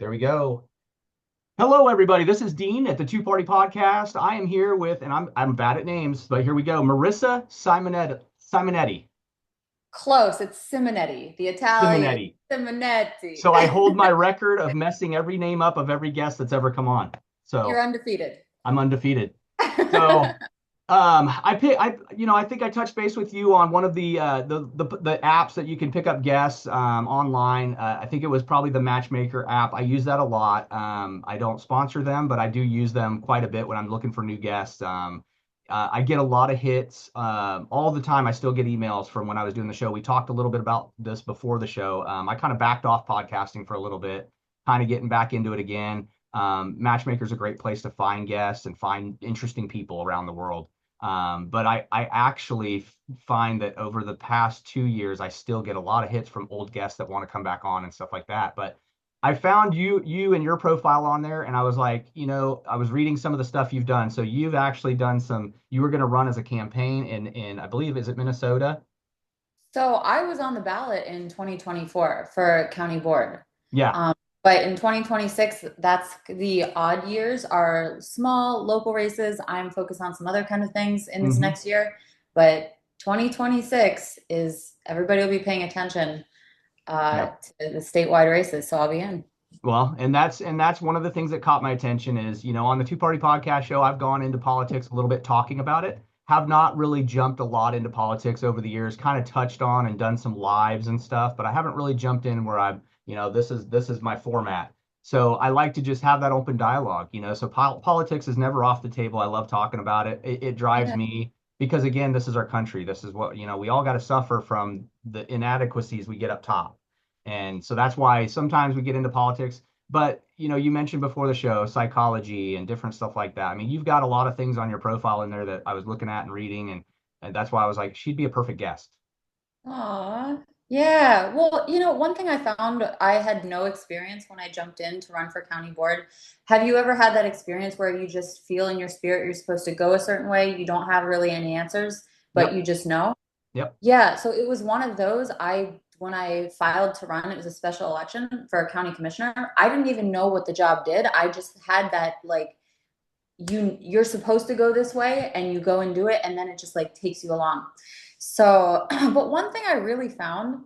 There we go. Hello, everybody. This is Dean at the Two Party Podcast. I am here with, and I'm bad at names, but here we go. Marisa Simonetti. Close. It's Simonetti, the Italian Simonetti. Simonetti. So I hold my record of messing every name up of every guest that's ever come on. You're So undefeated. I'm undefeated. So I think I touched base with you on one of the apps that you can pick up guests online. I think it was probably the Matchmaker app. I use that a lot. I don't sponsor them, but I do use them quite a bit when I'm looking for new guests. I get a lot of hits all the time. I still get emails from when I was doing the show. We talked a little bit about this before the show. I kind of backed off podcasting for a little bit, kind of getting back into it again. Matchmaker is a great place to find guests and find interesting people around the world. But I actually find that over the past 2 years, I still get a lot of hits from old guests that want to come back on and stuff like that. But I found you and your profile on there, and I was like, I was reading some of the stuff you've done. So you've actually done you were going to run as a campaign in I believe, is it Minnesota? So I was on the ballot in 2024 for county board. Yeah. Um, but in 2026, that's the odd years are small local races. I'm focused on some other kind of things in this Hmm. next year. But 2026 is everybody will be paying attention Yeah. to the statewide races. So I'll be in. Well, and that's one of the things that caught my attention is, on the Two Party Podcast show, I've gone into politics a little bit talking about it. Have not really jumped a lot into politics over the years, kind of touched on and done some lives and stuff, but I haven't really jumped in where this is my format. So I like to just have that open dialogue, So politics is never off the table. I love talking about it. It drives Yeah. me because again, this is our country. This is what, we all got to suffer from the inadequacies we get up top. And so that's why sometimes we get into politics. But, you mentioned before the show psychology and different stuff like that. I mean, you've got a lot of things on your profile in there that I was looking at and reading, and that's why I was like, she'd be a perfect guest. Aw, yeah. Well, one thing I found I had no experience when I jumped in to run for county board. Have you ever had that experience where you just feel in your spirit you're supposed to go a certain way? You don't have really any answers, but Yep. you just know? Yep. Yeah, so it was one of those. When I filed to run, it was a special election for a county commissioner. I didn't even know what the job did. I just had that like you're supposed to go this way and you go and do it and then it just like takes you along. So, but one thing I really found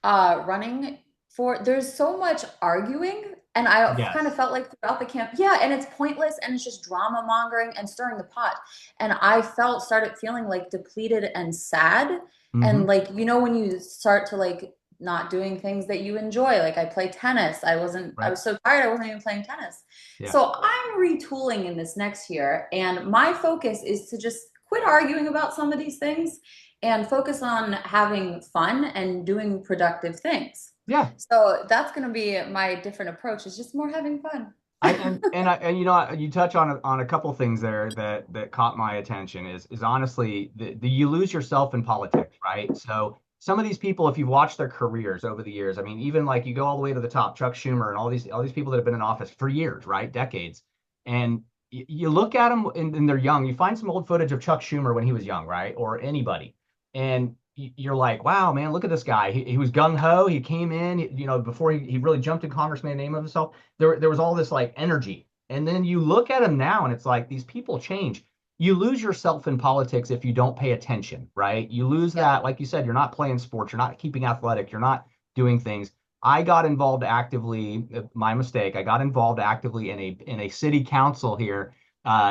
running for there's so much arguing and I kind of Yes. felt like throughout the camp, yeah, and it's pointless and it's just drama mongering and stirring the pot. And I started feeling like depleted and sad. And Hmm. like, when you start to like not doing things that you enjoy, like I play tennis. I Right. was so tired I wasn't even playing tennis. Yeah. So I'm retooling in this next year. And my focus is to just quit arguing about some of these things and focus on having fun and doing productive things. Yeah. So that's going to be my different approach is just more having fun. You touch on a couple things there that caught my attention is honestly you lose yourself in politics, right? So some of these people, if you've watched their careers over the years, I mean, even like you go all the way to the top, Chuck Schumer and all these people that have been in office for years, right? Decades. And you look at them and they're young. You find some old footage of Chuck Schumer when he was young, right? Or anybody. And you're like, wow, man, look at this guy. He was gung ho. He came in, before he really jumped in Congress, made a name of himself. There was all this like energy. And then you look at him now and it's like these people change. You lose yourself in politics if you don't pay attention, right? You lose Yep. that, like you said, you're not playing sports, you're not keeping athletic, you're not doing things. I got involved actively, my mistake. I got involved actively in a city council here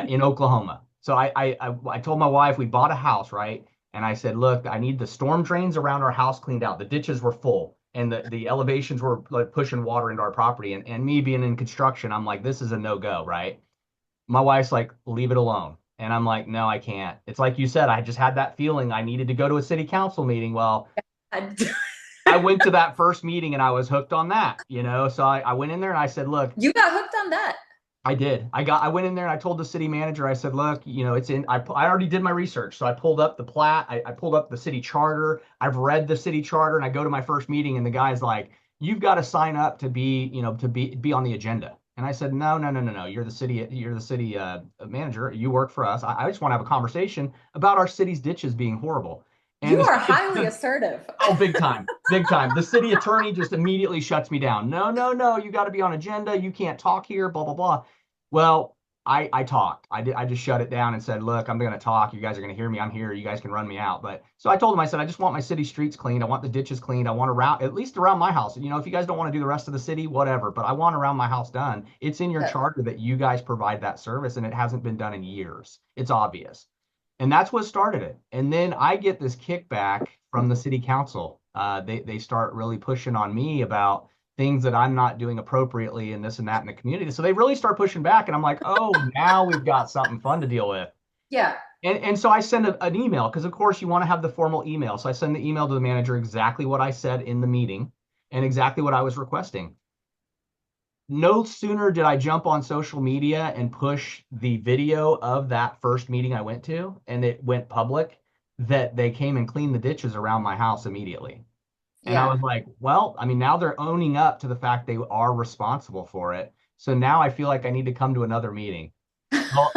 in Oklahoma. So I told my wife we bought a house, right? And I said, look, I need the storm drains around our house cleaned out. The ditches were full and the elevations were like pushing water into our property. And me being in construction, I'm like, this is a no-go, right? My wife's like, leave it alone. And I'm like, no, I can't. It's like you said, I just had that feeling I needed to go to a city council meeting. Well, I went to that first meeting and I was hooked on that. So I went in there and I said, look, You got hooked on that. I did. I went in there and I told the city manager, I said, look, it's I already did my research. So I pulled up the plat, I pulled up the city charter. I've read the city charter and I go to my first meeting and the guy's like, you've got to sign up to be on the agenda. And I said, no, no, no, no, no. You're the city manager. You work for us. I just want to have a conversation about our city's ditches being horrible. You And are highly assertive. oh, big time, big time. The city attorney just immediately shuts me down. No, no, no, you got to be on agenda. You can't talk here, blah, blah, blah. Well, I talked. I just shut it down and said, look, I'm going to talk. You guys are going to hear me. I'm here. You guys can run me out. But so I told them, I said, I just want my city streets cleaned. I want the ditches cleaned. I want around, at least around my house. You know, if you guys don't want to do the rest of the city, whatever, but I want around my house done. It's in your Good. charter that you guys provide that service, and it hasn't been done in years. It's obvious. And that's what started it. And then I get this kickback from the city council. They start really pushing on me about things that I'm not doing appropriately and this and that in the community. So they really start pushing back, and I'm like, oh, now we've got something fun to deal with. Yeah. And so I send an email because, of course, you want to have the formal email. So I send the email to the manager exactly what I said in the meeting and exactly what I was requesting. No sooner did I jump on social media and push the video of that first meeting I went to, and it went public, that they came and cleaned the ditches around my house immediately. And I Yeah. was like, well, I mean, now they're owning up to the fact they are responsible for it. So now I feel like I need to come to another meeting. Well,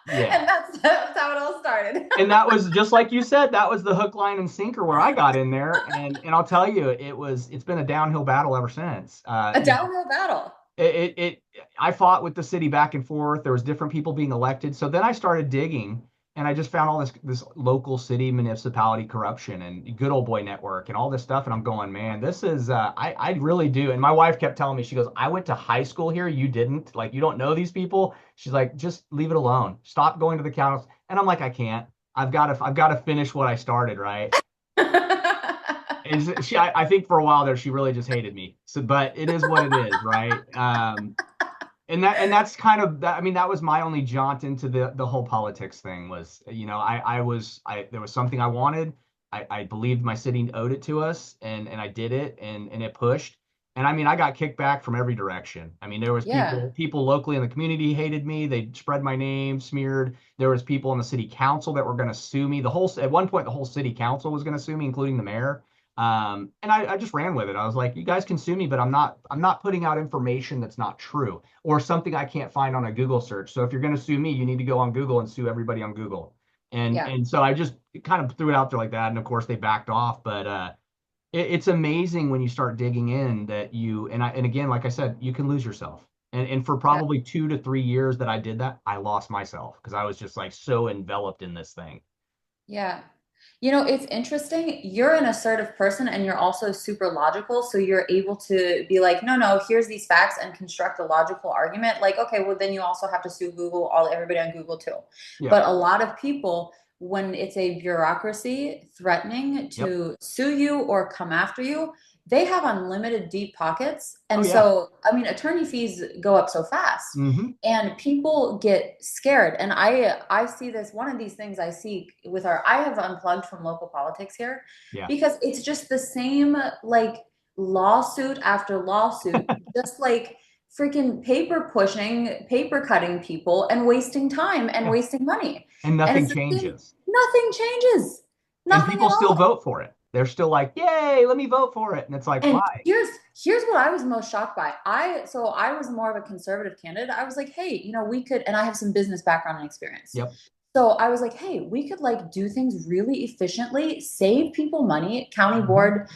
yeah. And that's how it all started. And that was just like you said, that was the hook, line, and sinker where I got in there. And I'll tell you, it's been a downhill battle ever since. A downhill battle. I fought with the city back and forth. There was different people being elected. So then I started digging, and I just found all this local city municipality corruption and good old boy network and all this stuff. And I'm going, man, this is I really do. And my wife kept telling me, she goes, I went to high school here. You didn't. Like, you don't know these people. She's like, just leave it alone. Stop going to the council. And I'm like, I can't. I've got to finish what I started, right? And I think for a while there, she really just hated me. So, but it is what it is, right? And that's kind of that. I mean, that was my only jaunt into the whole politics thing was, there was something I wanted. I believed my city owed it to us, and I did it, and it pushed. And I mean, I got kicked back from every direction. I mean, there was Yeah. people locally in the community hated me. They spread my name, smeared. There was people in the city council that were going to sue me. At one point, the whole city council was going to sue me, including the mayor. And I just ran with it. I was like, you guys can sue me, but I'm not putting out information that's not true or something I can't find on a Google search. So if you're going to sue me, you need to go on Google and sue everybody on Google. And Yeah. and so I just kind of threw it out there like that. And of course they backed off, but it's amazing when you start digging in that and again, like I said, you can lose yourself. And for Yeah. probably 2 to 3 years that I did that, I lost myself because I was just like so enveloped in this thing. Yeah. You know, it's interesting. You're an assertive person and you're also super logical. So you're able to be like, no, no, here's these facts and construct a logical argument. Like, okay, well, then you also have to sue Google, everybody on Google too. Yeah. But a lot of people, when it's a bureaucracy threatening Yep. to sue you or come after you, they have unlimited deep pockets. Oh And yeah. so, I mean, attorney fees go up so fast Mm-hmm. and people get scared. And I see this, one of these things I see with I have unplugged from local politics here Yeah. because it's just the same, like, lawsuit after lawsuit, just like freaking paper pushing, paper cutting people and wasting time and Yeah. wasting money. And And nothing it's the same, changes. nothing changes, And nothing people at still all. vote for it. They're still like, yay, let me vote for it. And it's like, And why? here's what I was most shocked by. I was more of a conservative candidate. I was like, hey, we could, and I have some business background and experience. Yep. So I was like, hey, we could like do things really efficiently, save people money. County Mm-hmm. board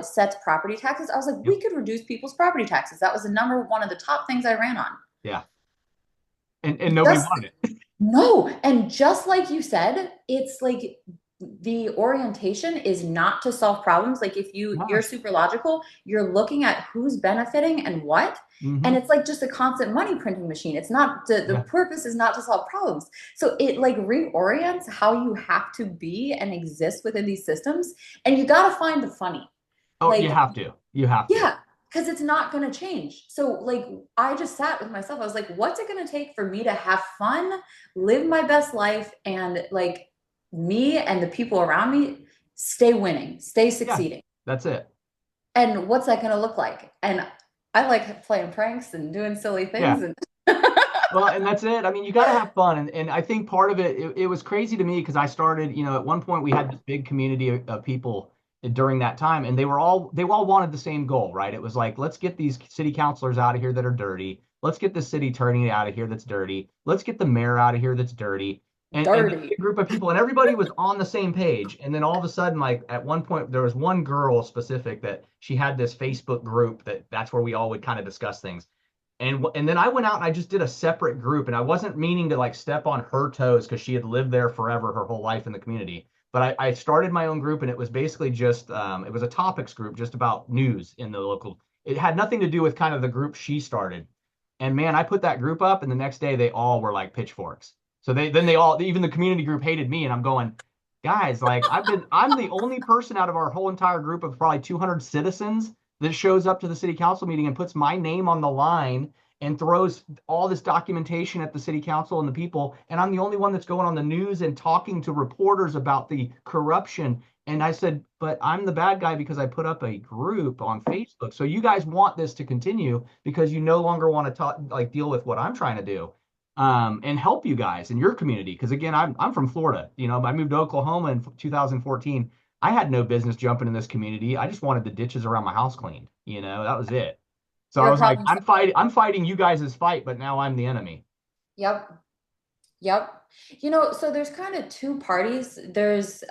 sets property taxes. I was like, Yep. we could reduce people's property taxes. That was the number one of the top things I ran on. Yeah. And nobody Just wanted it. no, and just like you said, it's like the orientation is not to solve problems. Like if you're No. super logical, you're looking at who's benefiting and what. And Mm-hmm. it's like just a constant money printing machine. It's not the Yeah. purpose is not to solve problems. So it like reorients how you have to be and exist within these systems. And you got to find the funny. Oh, you Like, have to. You have to. yeah, because it's not going to change. So, like, I just sat with myself. I was like, what's it going to take for me to have fun, live my best life, and like me and the people around me stay winning, stay Yeah. succeeding? That's it. And what's that going to look like? And I like playing pranks and doing silly things. Yeah. And Well, and that's it. I mean, you got to have fun. And I think part of it was crazy to me because I started, at one point we had this big community of people during that time, and they all wanted the same goal, right? It was like, let's get these city councilors out of here that are dirty. Let's get the city attorney out of here that's dirty. Let's get the mayor out of here that's dirty. and there'd be Dirty. a group of people and everybody was on the same page. And then all of a sudden, like at one point, there was one girl specific that she had this Facebook group that's where we all would kind of discuss things. And then I went out and I just did a separate group, and I wasn't meaning to like step on her toes because she had lived there forever, her whole life in the community. But I started my own group, and it was basically just it was a topics group just about news in the local. It had nothing to do with kind of the group she started. And man, I put that group up, and the next day they all were like pitchforks. So they all, even the community group, hated me, and I'm going, guys, like I'm the only person out of our whole entire group of probably 200 citizens that shows up to the city council meeting and puts my name on the line and throws all this documentation at the city council and the people. And I'm the only one that's going on the news and talking to reporters about the corruption. And I said, but I'm the bad guy because I put up a group on Facebook. So you guys want this to continue because you no longer want to talk, like deal with what I'm trying to do, and help you guys in your community. Because again, I'm from Florida. You know, I moved to Oklahoma in 2014. I had no business jumping in this community. I just wanted the ditches around my house cleaned. You know, that was it. So I You're a was like, problem I'm fighting you guys' fight, but now I'm the enemy. Yep. Yep. So there's kind of two parties. There's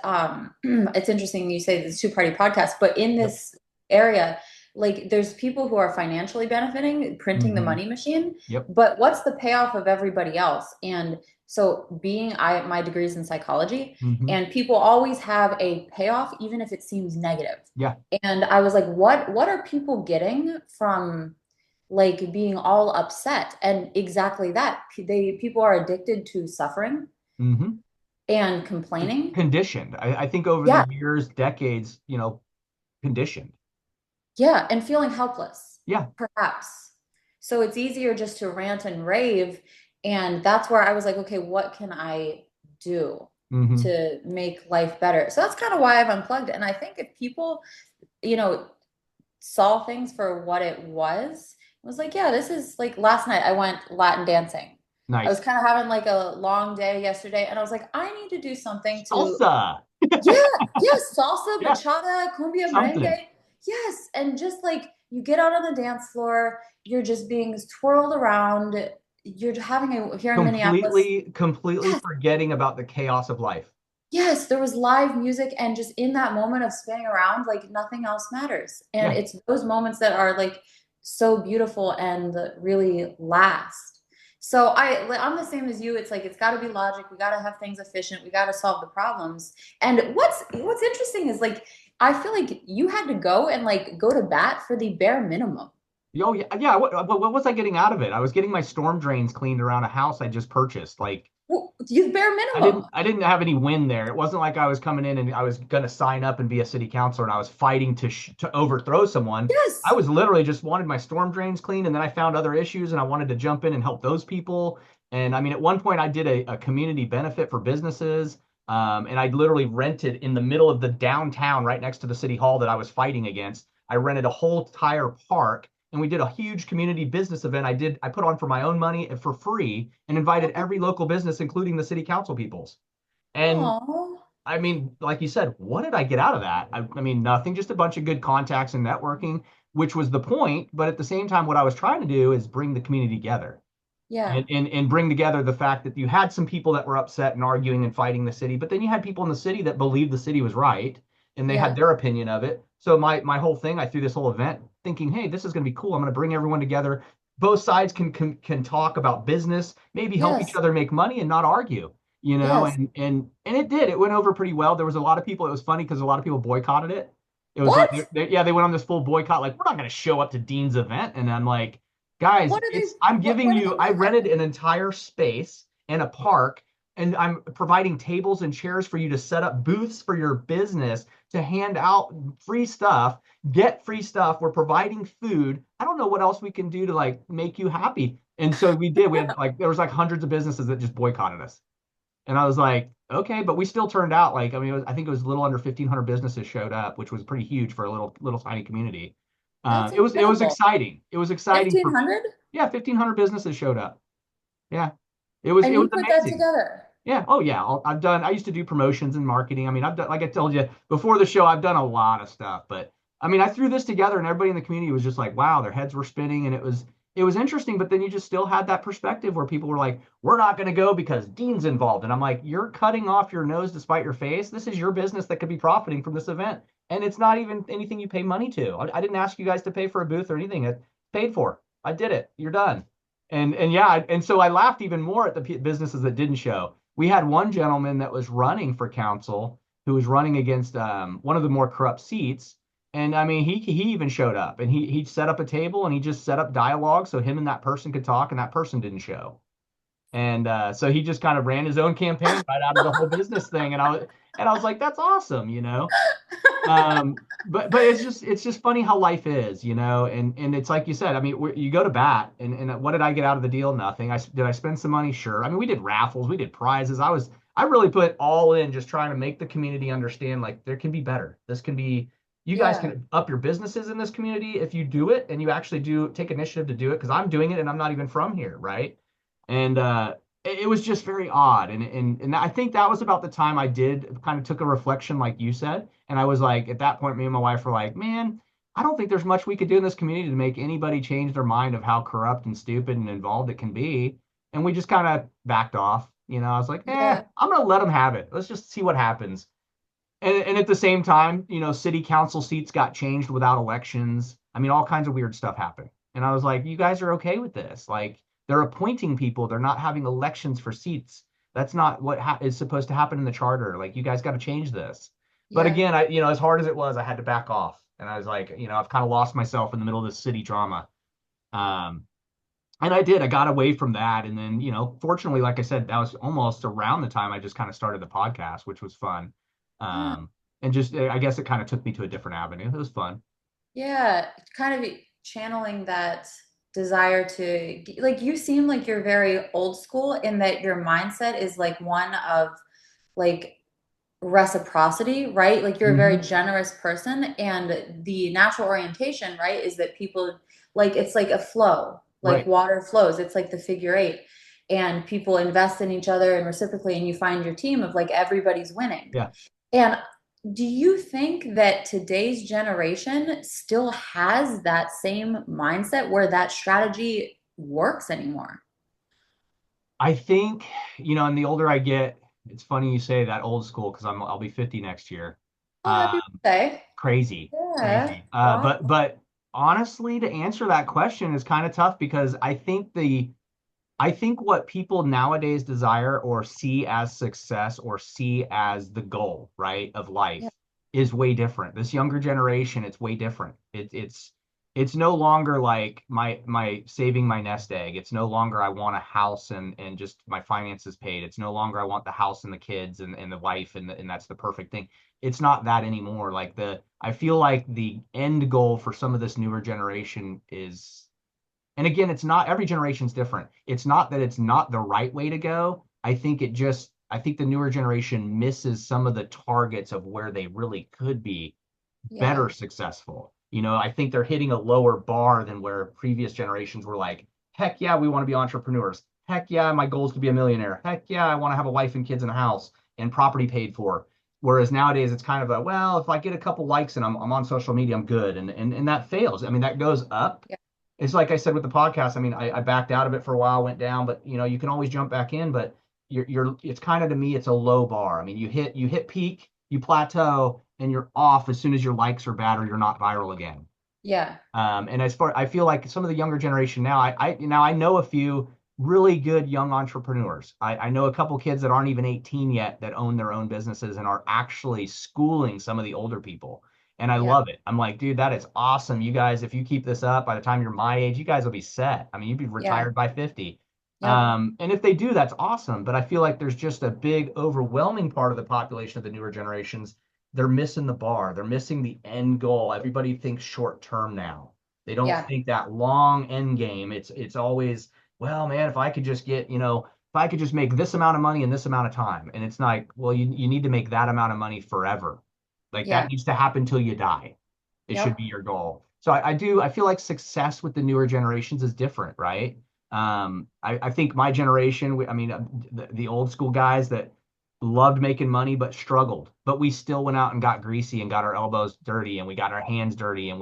it's interesting you say this two-party podcast, but in Yep. this area, like there's people who are financially benefiting, printing the Mm-hmm. money machine, Yep. but what's the payoff of everybody else? And so my degree's in psychology, Mm-hmm. and people always have a payoff, even if it seems negative. Yeah. And I was like, what are people getting from like being all upset? And exactly that. People are addicted to suffering Mm-hmm. and complaining. Conditioned. I think over the Yeah, years, decades, conditioned. yeah, and feeling helpless, Yeah. perhaps. So it's easier just to rant and rave. And that's where I was like, okay, what can I do Mm-hmm. to make life better? So that's kind of why I've unplugged. And I think if people, you know, saw things for what it was like, yeah, this is like last night I went Latin dancing. I was Nice. kind of having like a long day yesterday, and I was like, I need to do something to, Salsa. yeah, yeah, salsa, Yeah. bachata, cumbia, Something. merengue. Yes. And just like you get out on the dance floor, you're just being twirled around. You're having here in Minneapolis. Completely Yes, forgetting about the chaos of life. yes, there was live music, and just in that moment of spinning around, like nothing else matters. And Yeah. it's those moments that are like so beautiful and really last. So I'm the same as you. It's like it's got to be logic. We got to have things efficient. We got to solve the problems. And what's interesting is like I feel like you had to go and like go to bat for the bare minimum. Oh yeah, yeah. What was I getting out of it? I was getting my storm drains cleaned around a house I just purchased. Like Well, you bare I minimum. didn't I didn't have any win there. It wasn't like I was coming in and I was gonna sign up and be a city councilor and I was fighting to overthrow someone. I Yes. was literally just wanted my storm drains cleaned, and then I found other issues and I wanted to jump in and help those people. And I mean, at one point I did a community benefit for businesses. And I literally rented in the middle of the downtown, right next to the city hall that I was fighting against. I rented a whole entire park, and we did a huge community business event. I put on for my own money and for free and invited every local business, including the city council peoples. And Oh, I mean, like you said, what did I get out of that? I mean, nothing, just a bunch of good contacts and networking, which was the point. But at the same time, what I was trying to do is bring the community together, yeah. and bring together the fact that you had some people that were upset and arguing and fighting the city, but then you had people in the city that believed the city was right and they had Yeah. their opinion of it. So my whole thing, I threw this whole event thinking, hey, this is going to be cool. I'm going to bring everyone together. Both sides can talk about business, maybe help each Yes. other make money and not argue, Yes. and it did. It went over pretty well. There was a lot of people. It was funny because a lot of people boycotted it. It was like, What? yeah, they went on this full boycott. Like, we're not going to show up to Dean's event. And I'm like, guys, What are they? I'm giving What are you, they I mad rented at? an entire space and a park, and I'm providing tables and chairs for you to set up booths for your business to hand out free stuff, get free stuff. We're providing food. I don't know what else we can do to like make you happy. And so we did. We had like, there was like hundreds of businesses that just boycotted us. And I was like, okay, but we still turned out like, I mean, I think it was a little under 1,500 businesses showed up, which was pretty huge for a little tiny community. That's It was incredible. exciting. It was exciting for 1,500? yeah, 1,500 businesses showed up. Yeah, it And was you put that amazing. together. Yeah. Oh yeah. I used to do promotions and marketing. I mean, I've done, like I told you before the show, I've done a lot of stuff, but I mean, I threw this together and everybody in the community was just like, wow, their heads were spinning. And it was interesting, but then you just still had that perspective where people were like, we're not going to go because Dean's involved. And I'm like, you're cutting off your nose to spite your face. This is your business that could be profiting from this event. And it's not even anything you pay money to. I didn't ask you guys to pay for a booth or anything. It paid for. I did it. You're done. And yeah, and so I laughed even more at the businesses that didn't show. We had one gentleman that was running for council who was running against one of the more corrupt seats. And I mean, he even showed up and he set up a table and he just set up dialogue so him and that person could talk and that person didn't show. And so he just kind of ran his own campaign right out of the whole business thing. And I was like, that's awesome, you know. But it's just funny how life is, you know. And it's like you said. I mean, you go to bat, and what did I get out of the deal? Nothing. Did I spend some money? Sure. I mean, we did raffles, we did prizes. I really put all in just trying to make the community understand like there can be better. This can be. You guys Yeah. can up your businesses in this community if you do it and you actually do take initiative to do it because I'm doing it and I'm not even from here, right? And it was just very odd. And I think that was about the time I did kind of took a reflection, like you said. And I was like, at that point, me and my wife were like, man, I don't think there's much we could do in this community to make anybody change their mind of how corrupt and stupid and involved it can be. And we just kind of backed off. You know, I was like, Yeah. I'm going to let them have it. Let's just see what happens. And at the same time, you know, city council seats got changed without elections. I mean, all kinds of weird stuff happened. And I was like, you guys are okay with this? Like, they're appointing people. They're not having elections for seats. That's not what is supposed to happen in the charter. Like, you guys got to change this. But Yeah. again, as hard as it was, I had to back off. And I was like, I've kind of lost myself in the middle of this city drama. Um, and I did. I got away from that. And then, fortunately, like I said, that was almost around the time I just kind of started the podcast, which was fun. Uh, Um, and just, I guess it kind of took me to a different avenue. It was fun. yeah. Kind of channeling that desire to, like, you seem like you're very old school in that your mindset is like one of like reciprocity, right? Like you're a very Hmm. generous person, and the natural orientation, right, is that people like it's like a flow, like Right. water flows. It's like the figure eight, and people invest in each other and reciprocally, and you find your team of like everybody's winning. Yeah. And do you think that today's generation still has that same mindset where that strategy works anymore? I think, and the older I get, it's funny you say that old school because I'll be 50 next year. Oh, Uh, happy birthday. crazy, Yeah. crazy. Wow. But honestly, to answer that question is kind of tough because I think what people nowadays desire or see as success or see as the goal, right, of Yeah. life is way different. This younger generation, it's way different. It's no longer like my saving my nest egg. It's no longer I want a house and just my finances paid. It's no longer I want the house and the kids and the wife and that's the perfect thing. It's not that anymore. Like I feel like the end goal for some of this newer generation is, and again, it's not every generation's different. It's not that it's not the right way to go. I think the newer generation misses some of the targets of where they really could be Yeah. better successful. I think they're hitting a lower bar than where previous generations were like, heck yeah, we want to be entrepreneurs. Heck yeah, my goal is to be a millionaire. Heck yeah, I want to have a wife and kids in a house and property paid for. Whereas nowadays it's kind of well, if I get a couple likes and I'm on social media, I'm good. And that fails. I mean, that goes up. Yeah. It's like I said with the podcast. I mean, I backed out of it for a while, went down, but you can always jump back in. But it's kind of, to me, it's a low bar. I mean, you hit peak, you plateau, and you're off as soon as your likes are bad or you're not viral again. Yeah. And as far I feel like some of the younger generation now, I know a few really good young entrepreneurs. I know a couple kids that aren't even 18 yet that own their own businesses and are actually schooling some of the older people. And I Yeah. love it. I'm like, dude, that is awesome. You guys, if you keep this up, by the time you're my age, you guys will be set. I mean, you'd be Yeah. retired by 50. Yep. And if they do, that's awesome. But I feel like there's just a big, overwhelming part of the population of the newer generations. They're missing the bar. They're missing the end goal. Everybody thinks short term now. They don't Yeah. think that long end game. It's always, well, man, if I could just if I could just make this amount of money in this amount of time. And it's like, well, you need to make that amount of money forever. Like that Yeah. needs to happen till you die. It should Yep. be your goal. So I feel like success with the newer generations is different, right? I think my generation, I mean, the old school guys that loved making money but struggled, but we still went out and got greasy and got our elbows dirty and we got our hands dirty and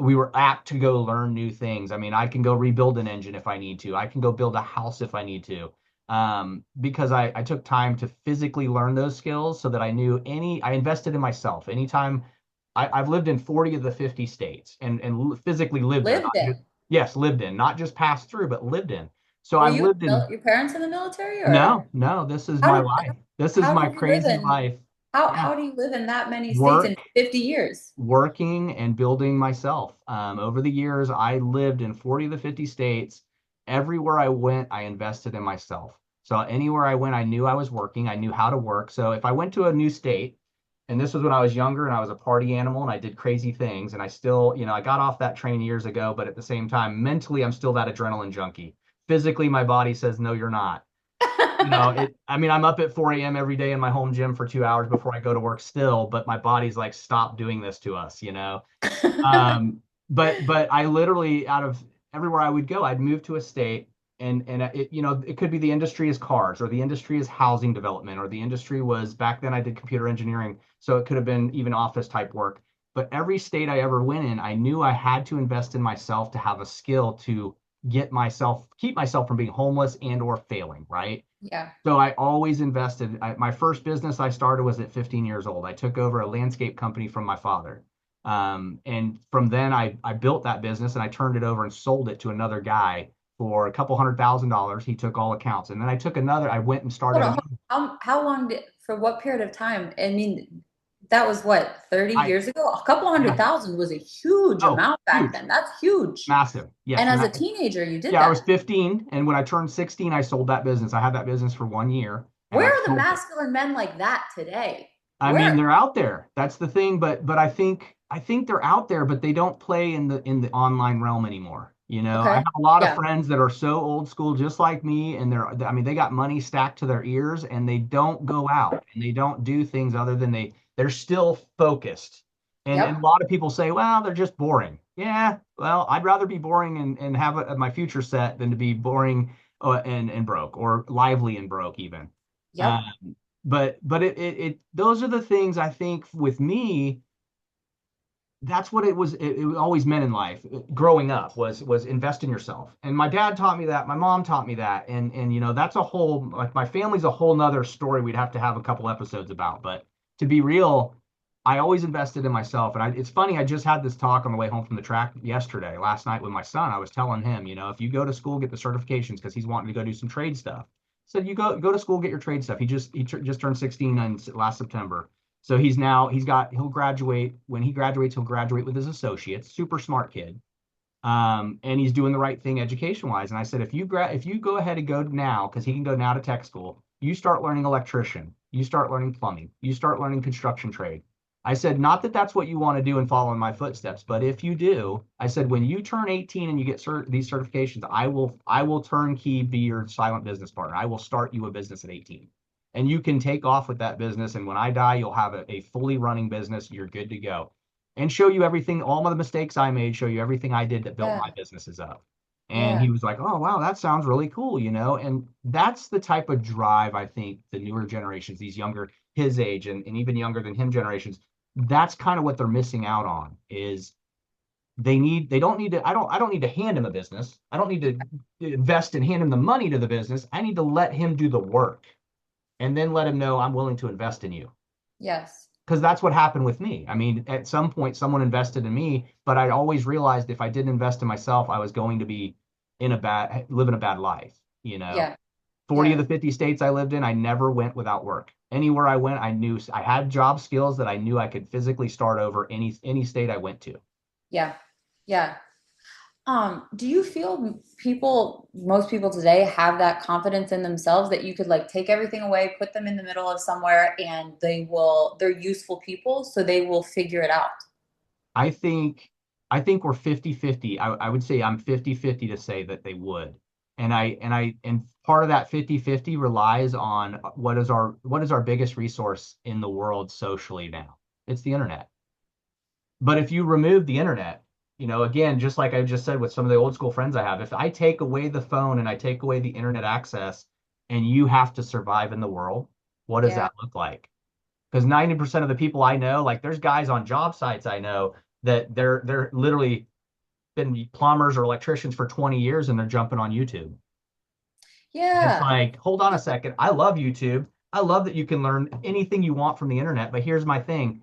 we were apt to go learn new things. I mean, I can go rebuild an engine if I need to. I can go build a house if I need to. Because I took time to physically learn those skills so that I invested in myself. Anytime I've lived in 40 of the 50 states and physically lived there, Lived not just, in. yes, lived in, not just passed through, but lived in. So Were I've you lived in, your parents in the military, or no, no, this is how my did life. This is how my did you live crazy in life. Yeah. how do you live in that many states in Work, 50 years? working and building myself. Over the years, I lived in 40 of the 50 states. Everywhere I went, I invested in myself. So anywhere I went, I knew I was working. I knew how to work. So if I went to a new state, and this was when I was younger and I was a party animal and I did crazy things, and I still, I got off that train years ago, but at the same time, mentally, I'm still that adrenaline junkie. Physically, my body says, no, you're not. I mean, I'm up at 4 a.m. every day in my home gym for 2 hours before I go to work still, but my body's like, stop doing this to us. Um, but I literally, out of everywhere I would go, I'd move to a state, and it could be the industry is cars, or the industry is housing development, or the industry was, back then I did computer engineering, so it could have been even office type work. But every state I ever went in, I knew I had to invest in myself to have a skill to keep myself from being homeless and or failing, right? Yeah. So I always invested. My first business I started was at 15 years old. I took over a landscape company from my father. And from then I built that business and I turned it over and sold it to another guy for a couple $100,000. He took all accounts. And then I went and Hold started on, hold another. on. How long for what period of time? I mean, that was what, 30 I, years ago? A couple hundred yeah. thousand was a huge Oh, amount back huge, then. That's huge. massive. And Yes. as a teenager, you did Yeah, I was that. 15. And when I turned 16, I sold that business. I had that business for 1 year and Where I are the sold it. masculine men like that today? I mean, Where? they're out there. That's the thing, but I think they're out there, but they don't play in the online realm anymore. I Okay. have a lot of Yeah. friends that are so old school, just like me, and I mean, they got money stacked to their ears, and they don't go out and they don't do things other than they're still focused. And a Yep. lot of people say, well, they're just boring. Yeah, well, I'd rather be boring and have my future set than to be boring and broke, or lively and broke even. Uh, Yep. but those are the things I think with me, that's what it always meant in life. Growing up was invest in yourself. And my dad taught me that, my mom taught me that. And that's a whole, like, my family's a whole nother story we'd have to have a couple episodes about. But to be real, I always invested in myself. And it's funny, I just had this talk on the way home from the track last night with my son. I was telling him, if you go to school, get the certifications, because he's wanting to go do some trade stuff. Said, you go to school, get your trade stuff. He just turned 16 in last September. So he'll graduate. When he graduates, he'll graduate with his associates. Super smart kid. And he's doing the right thing education wise. And I said, if you go ahead and go now, because he can go now to tech school, you start learning electrician, you start learning plumbing, you start learning construction trade. I said, not that that's what you want to do and follow in my footsteps, but if you do, I said, when you turn 18 and you get these certifications, I will turnkey be your silent business partner. I will start you a business at 18. And you can take off with that business. And when I die, you'll have a fully running business. You're good to go, and show you everything, all of the mistakes I made, show you everything I did that built my Yeah. businesses up. And he Yeah. was like, oh, wow, that sounds really cool. And that's the type of drive I think the newer generations, these younger, his age and even younger than him generations, that's kind of what they're missing out on is they don't need to, I don't need to hand him a business. I don't need to invest and hand him the money to the business. I need to let him do the work and then let him know I'm willing to invest in you, Yes. because that's what happened with me. I mean, at some point, someone invested in me, but I always realized if I didn't invest in myself, I was going to be living a bad life. You know, Yeah. 40 of Yeah. the 50 states I lived in, I never went without work. Anywhere I went, I knew I had job skills that I knew I could physically start over any state I went to. Yeah. Yeah. Do you feel most people today have that confidence in themselves that you could like take everything away, put them in the middle of somewhere, and they're useful people, so they will figure it out? I think I think we're 50-50. I would say I'm 50-50 to say that they would. And part of that 50-50 relies on what is our biggest resource in the world socially now. It's the internet. But if you remove the internet, again, just like I just said with some of the old school friends I have, if I take away the phone and I take away the internet access and you have to survive in the world, what does Yeah. that look like? Because 90% of the people I know, like there's guys on job sites I know that they're literally been plumbers or electricians for 20 years and they're jumping on YouTube. It's Yeah. like, hold on a second. I love YouTube. I love that you can learn anything you want from the internet, but here's my thing.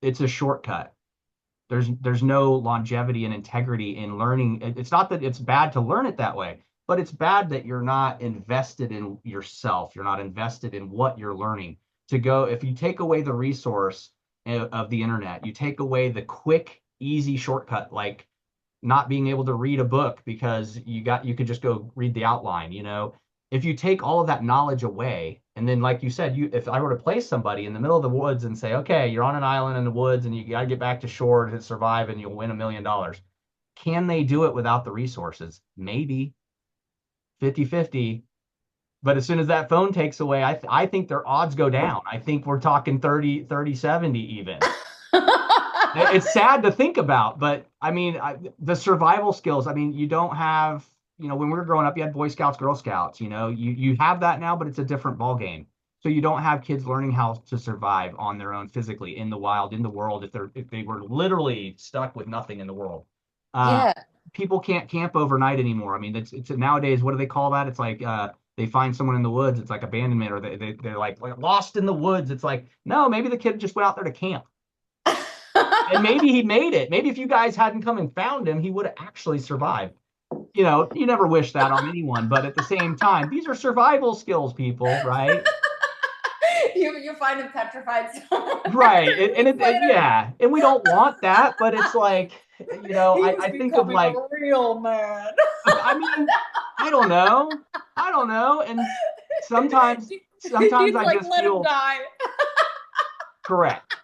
It's a shortcut. There's no longevity and integrity in learning. It's not that it's bad to learn it that way, but it's bad that you're not invested in yourself. You're not invested in what you're learning. To go, if you take away the resource of the internet, you take away the quick, easy shortcut, like not being able to read a book because you could just go read the outline, if you take all of that knowledge away, and then like you said, if I were to place somebody in the middle of the woods and say, okay, you're on an island in the woods and you got to get back to shore to survive and you'll win $1 million, can they do it without the resources? Maybe 50-50. But as soon as that phone takes away, I think their odds go down. I think we're talking 30-70 even. It's sad to think about, but I mean, the survival skills. I mean, you don't have, when we were growing up, you had Boy Scouts, Girl Scouts. You have that now, but it's a different ball game. So you don't have kids learning how to survive on their own physically in the wild, in the world, if they were literally stuck with nothing in the world. Uh, Yeah. People can't camp overnight anymore. I mean, it's nowadays. What do they call that? It's like they find someone in the woods. It's like abandonment, or they're like lost in the woods. It's like, no, maybe the kid just went out there to camp. And maybe he made it. Maybe if you guys hadn't come and found him, he would have actually survived. You never wish that on anyone, but at the same time, these are survival skills, people, right? You find him petrified Right. And later. yeah, and we don't want that, but it's like, He was I think of becoming a like, real man. I mean, I don't know. I don't know. And sometimes He's I like, just let him feel die. correct.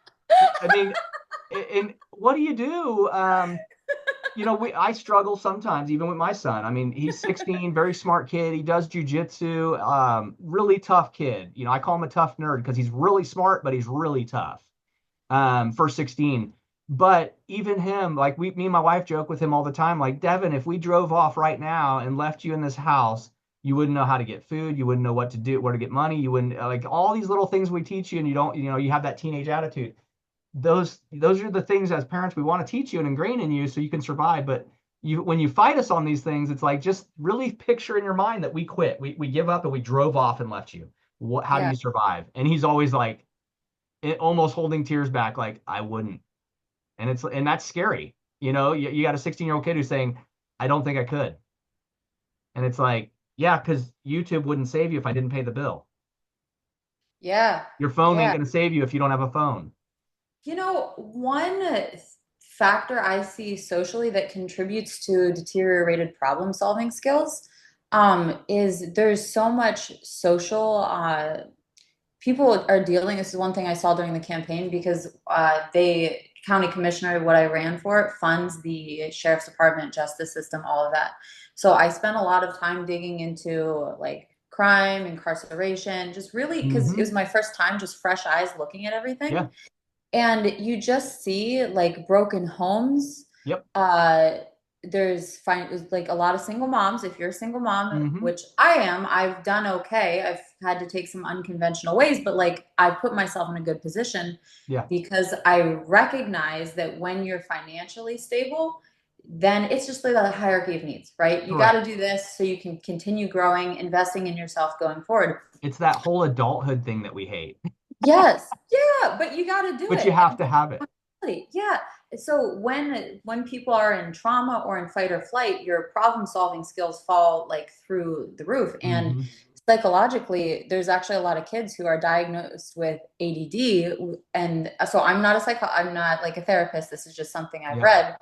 I mean, and what do you do? I struggle sometimes, even with my son. I mean, he's 16, very smart kid. He does jujitsu, really tough kid. I call him a tough nerd because he's really smart, but he's really tough, for 16. But even him, like me and my wife joke with him all the time, like, Devin, if we drove off right now and left you in this house, you wouldn't know how to get food. You wouldn't know what to do, where to get money. You wouldn't like all these little things we teach you, and you don't, you have that teenage attitude. Those are the things as parents we want to teach you and ingrain in you so you can survive. But when you fight us on these things, it's like just really picture in your mind that we quit, we give up, and we drove off and left you. How do Yeah. you survive? And he's always like almost holding tears back, like, I wouldn't. And that's scary. You got a 16-year-old kid who's saying, I don't think I could. And it's like, yeah, because YouTube wouldn't save you if I didn't pay the bill. Yeah. Your phone ain't Yeah. going to save you if you don't have a phone. One factor I see socially that contributes to deteriorated problem solving skills is there's so much social people are dealing. This is one thing I saw during the campaign because county commissioner, what I ran for, funds the sheriff's department, justice system, all of that. So I spent a lot of time digging into like crime, incarceration, just really because it Mm-hmm. was my first time, just fresh eyes looking at everything. Yeah. And you just see like broken homes. Yep. There's like a lot of single moms. If you're a single mom, Mm-hmm. which I am, I've done okay. I've had to take some unconventional ways, but like I put myself in a good position Yeah. because I recognize that when you're financially stable, then it's just like the hierarchy of needs, right? You got to Correct. do this so you can continue growing, investing in yourself going forward. It's that whole adulthood thing that we hate, Yes. Yeah, but you got to do but you it. have to have it. Yeah. So when people are in trauma or in fight or flight, your problem solving skills fall like through the roof. And Mm-hmm. psychologically, there's actually a lot of kids who are diagnosed with ADD. And so I'm not like a therapist. This is just something I've Yep. read.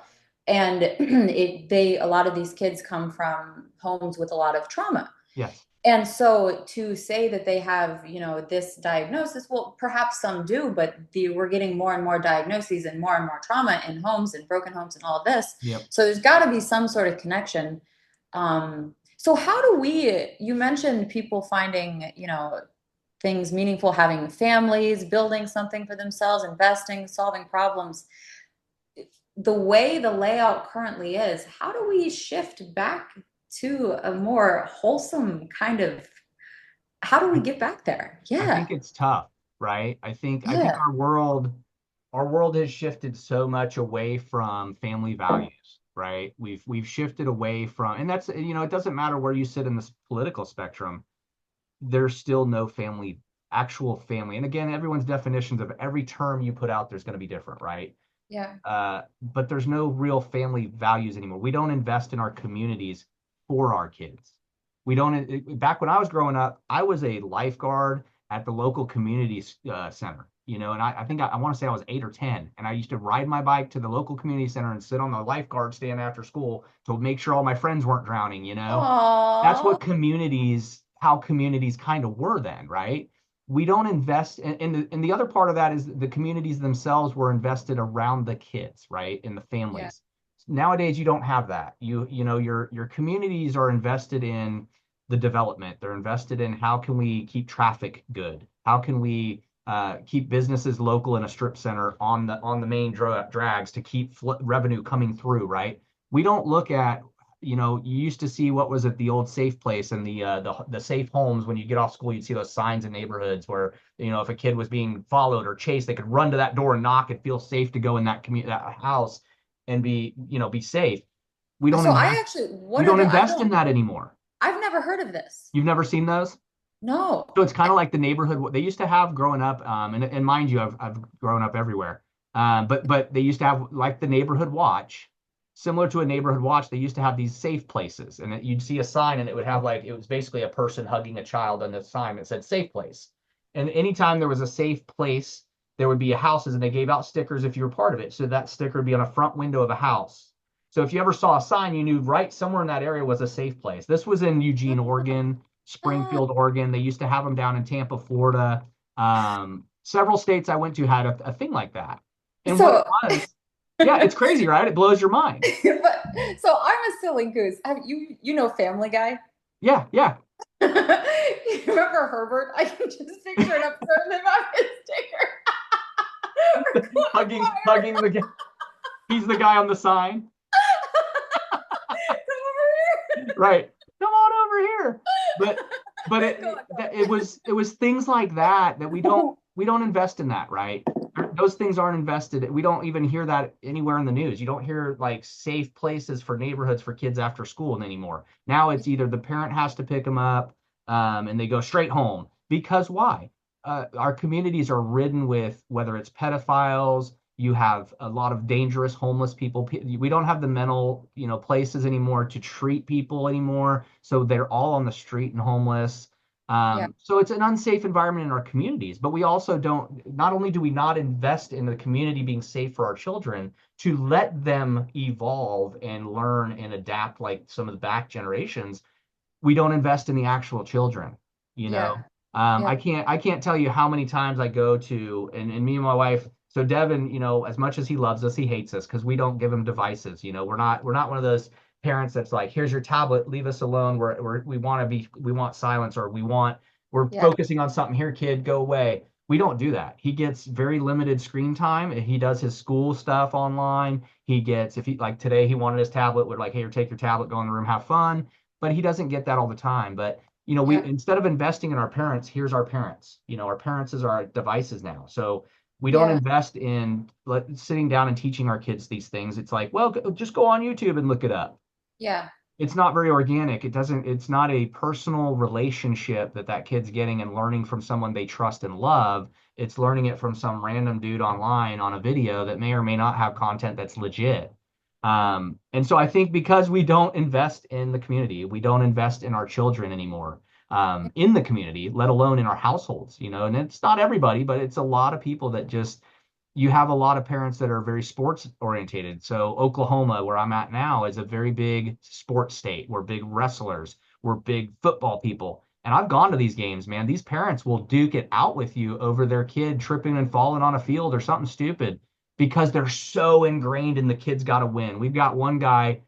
And a lot of these kids come from homes with a lot of trauma. Yes. And so to say that they have, this diagnosis, well, perhaps some do, but we're getting more and more diagnoses and more trauma in homes and broken homes and all of this. Yep. So there's got to be some sort of connection. So how do you mentioned people finding, things meaningful, having families, building something for themselves, investing, solving problems. The way the layout currently is, how do we shift back to a more wholesome kind of, how do we I, get back there? I Yeah. think it's tough, right? I think Yeah. our world has shifted so much away from family values. right? We've shifted away from, and that's, it doesn't matter where you sit in this political spectrum, there's still no family, actual family. And again, everyone's definitions of every term you put out there's going to be different, right? Yeah. But there's no real family values anymore. We don't invest in our communities for our kids. We don't. Back when I was growing up, I was a lifeguard at the local community center, and I think I want to say I was 8 or 10, and I used to ride my bike to the local community center and sit on the lifeguard stand after school to make sure all my friends weren't drowning. That's Aww. what how communities kind of were then, right? We don't invest and the other part of that is the communities themselves were invested around the kids, right? In the Yeah. families. Nowadays you don't have that. Your communities are invested in the development. They're invested in how can we keep traffic good? How can we keep businesses local in a strip center on the main drags to keep revenue coming through, right? We don't look at, you used to see what was it, the old safe place and the safe homes. When you get off school, you'd see those signs in neighborhoods where, if a kid was being followed or chased, they could run to that door and knock and feel safe to go in that house and be safe. We don't So I invest actually, we one of don't the, I invest in don't, that anymore. I've never heard of this. You've never seen those? No. So it's kind of like the neighborhood they used to have growing up, and mind you, I've grown up everywhere. But they used to have like the neighborhood watch, similar to a neighborhood watch. They used to have these safe places, and you'd see a sign, and it would have like it was basically a person hugging a child on the sign that said safe place. And anytime there was a safe place, there would be houses, and they gave out stickers if you were part of it. So that sticker would be on a front window of a house. So if you ever saw a sign, you knew right somewhere in that area was a safe place. This was in Eugene, Oregon. Springfield, Oregon. They used to have them down in Tampa, Florida. Several states I went to had a thing like that. And what it So, was, yeah, it's crazy, right? It blows your mind. so I'm a silly goose. You know Family Guy? Yeah, yeah. You remember Herbert? I can just picture it up front of him on his sticker. We're going to fire. Hugging the he's the guy on the sign. Come over here. Right. Come on over here. But but Go on, go it was things like that we don't invest in that, right? Those things aren't invested. We don't even hear that anywhere in the news. You don't hear like safe places for neighborhoods for kids after school anymore. Now it's either the parent has to pick them up, and they go straight home. Because why? Our communities are ridden with whether it's pedophiles, you have a lot of dangerous homeless people. We don't have the mental, places anymore to treat people anymore. So they're all on the street and homeless. Yeah, So it's an unsafe environment in our communities, but we also don't, not only do we not invest in the community being safe for our children to let them evolve and learn and adapt like some of the back generations, we don't invest in the actual children, you know. yeah, yeah, I can't tell you how many times I go to and me and my wife. So Devin, as much as he loves us, he hates us because we don't give him devices. We're not one of those parents that's like, here's your tablet, leave us alone. We want silence, or we're yeah, focusing on something here, kid, go away. We don't do that. He gets very limited screen time. He does his school stuff online. If he like today, he wanted his tablet, we're like, hey, take your tablet, go in the room, have fun. But he doesn't get that all the time. But we yeah, instead of investing in our parents, here's our parents. Our parents is our devices now. So we don't yeah, invest in sitting down and teaching our kids these things. It's like, well, just go on YouTube and look it up. yeah, It's not very organic. It's not a personal relationship that kid's getting and learning from someone they trust and love. It's learning it from some random dude online on a video that may or may not have content that's legit. And so I think because we don't invest in the community, we don't invest in our children anymore, in the community, let alone in our households, and it's not everybody, but it's a lot of people that just, you have a lot of parents that are very sports orientated. So Oklahoma, where I'm at now, is a very big sports state. We're big wrestlers. We're big football people. And I've gone to these games, man. These parents will duke it out with you over their kid tripping and falling on a field or something stupid because they're so ingrained in the kid's got to win. We've got one guy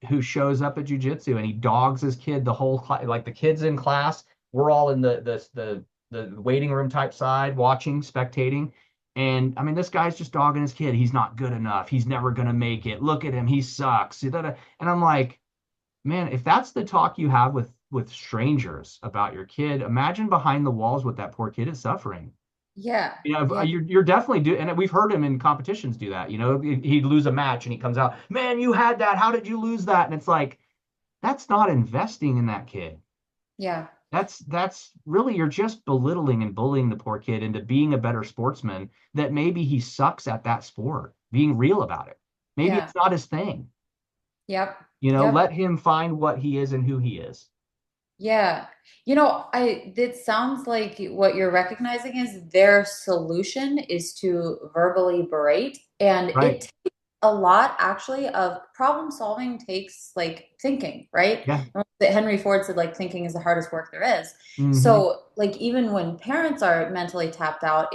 who shows up at jujitsu and he dogs his kid the whole like the kids in class. We're all in the waiting room type side watching, spectating. And I mean, this guy's just dogging his kid. He's not good enough. He's never going to make it. Look at him. He sucks. And I'm like, man, if that's the talk you have with strangers about your kid, imagine behind the walls what that poor kid is suffering. Yeah. Yeah. You're definitely doing, and we've heard him in competitions do that. He'd lose a match and he comes out, man, you had that. How did you lose that? And it's like, that's not investing in that kid. Yeah. That's really, you're just belittling and bullying the poor kid into being a better sportsman that maybe he sucks at that sport, being real about it. Maybe Yeah. it's not his thing. Yep. Let Yep. him find what he is and who he is. Yeah. It sounds like what you're recognizing is their solution is to verbally berate. And Right. it takes a lot actually of problem solving takes like thinking, right? Yeah. Henry Ford said like thinking is the hardest work there is. Hmm. So like even when parents are mentally tapped out,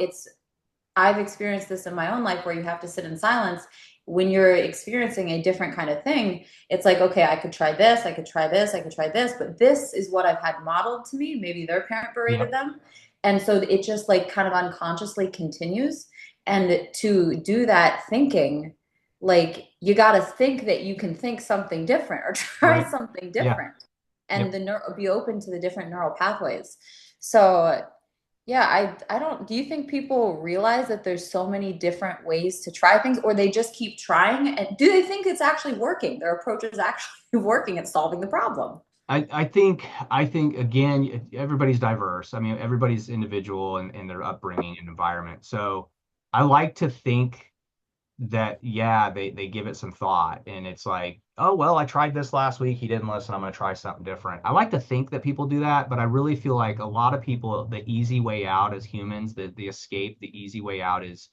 I've experienced this in my own life where you have to sit in silence when you're experiencing a different kind of thing. It's like, okay, I could try this, I could try this, I could try this, but this is what I've had modeled to me. Maybe their parent berated Yep. them. And so it just like kind of unconsciously continues. And to do that thinking, like you got to think that you can think something different or try Right. something Yeah. different and Yep. be open to the different neural pathways. So yeah, I don't, do you think people realize that there's so many different ways to try things, or they just keep trying? And do they think it's actually working? Their approach is actually working at solving the problem. I think again, everybody's diverse. I mean, everybody's individual in their upbringing and environment. So I like to think that, yeah, they give it some thought, and it's like, oh well, I tried this last week, he didn't listen, I'm going to try something different. I like to think that people do that, but I really feel like a lot of people, the easy way out as humans, the escape, the easy way out is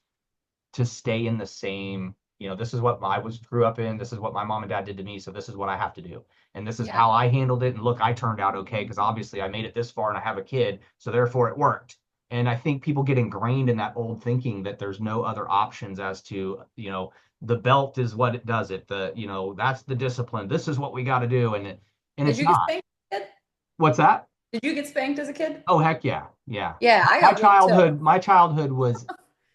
to stay in the same, this is what I was grew up in, this is what my mom and dad did to me, so this is what I have to do. And this is Yeah. how I handled it. And look, I turned out okay because obviously I made it this far and I have a kid, so therefore it worked. And I think people get ingrained in that old thinking that there's no other options as to, the belt is what it does it. That's the discipline. This is what we got to do. And Did it's you get not. spanked as a kid? What's that? Did you get spanked as a kid? Oh, heck yeah. Yeah. Yeah, I My got whipped too. childhood, my childhood was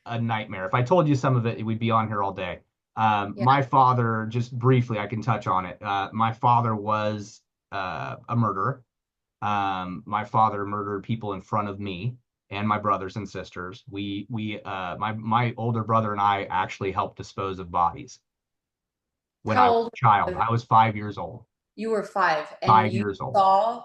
a nightmare. If I told you some of it, we'd be on here all day. Yeah. My father, just briefly, I can touch on it. My father was a murderer. My father murdered people in front of me and my brothers and sisters. My older brother and I actually helped dispose of bodies when I How was old a child. were you? I was 5 years old. You were five and Five you years old. saw,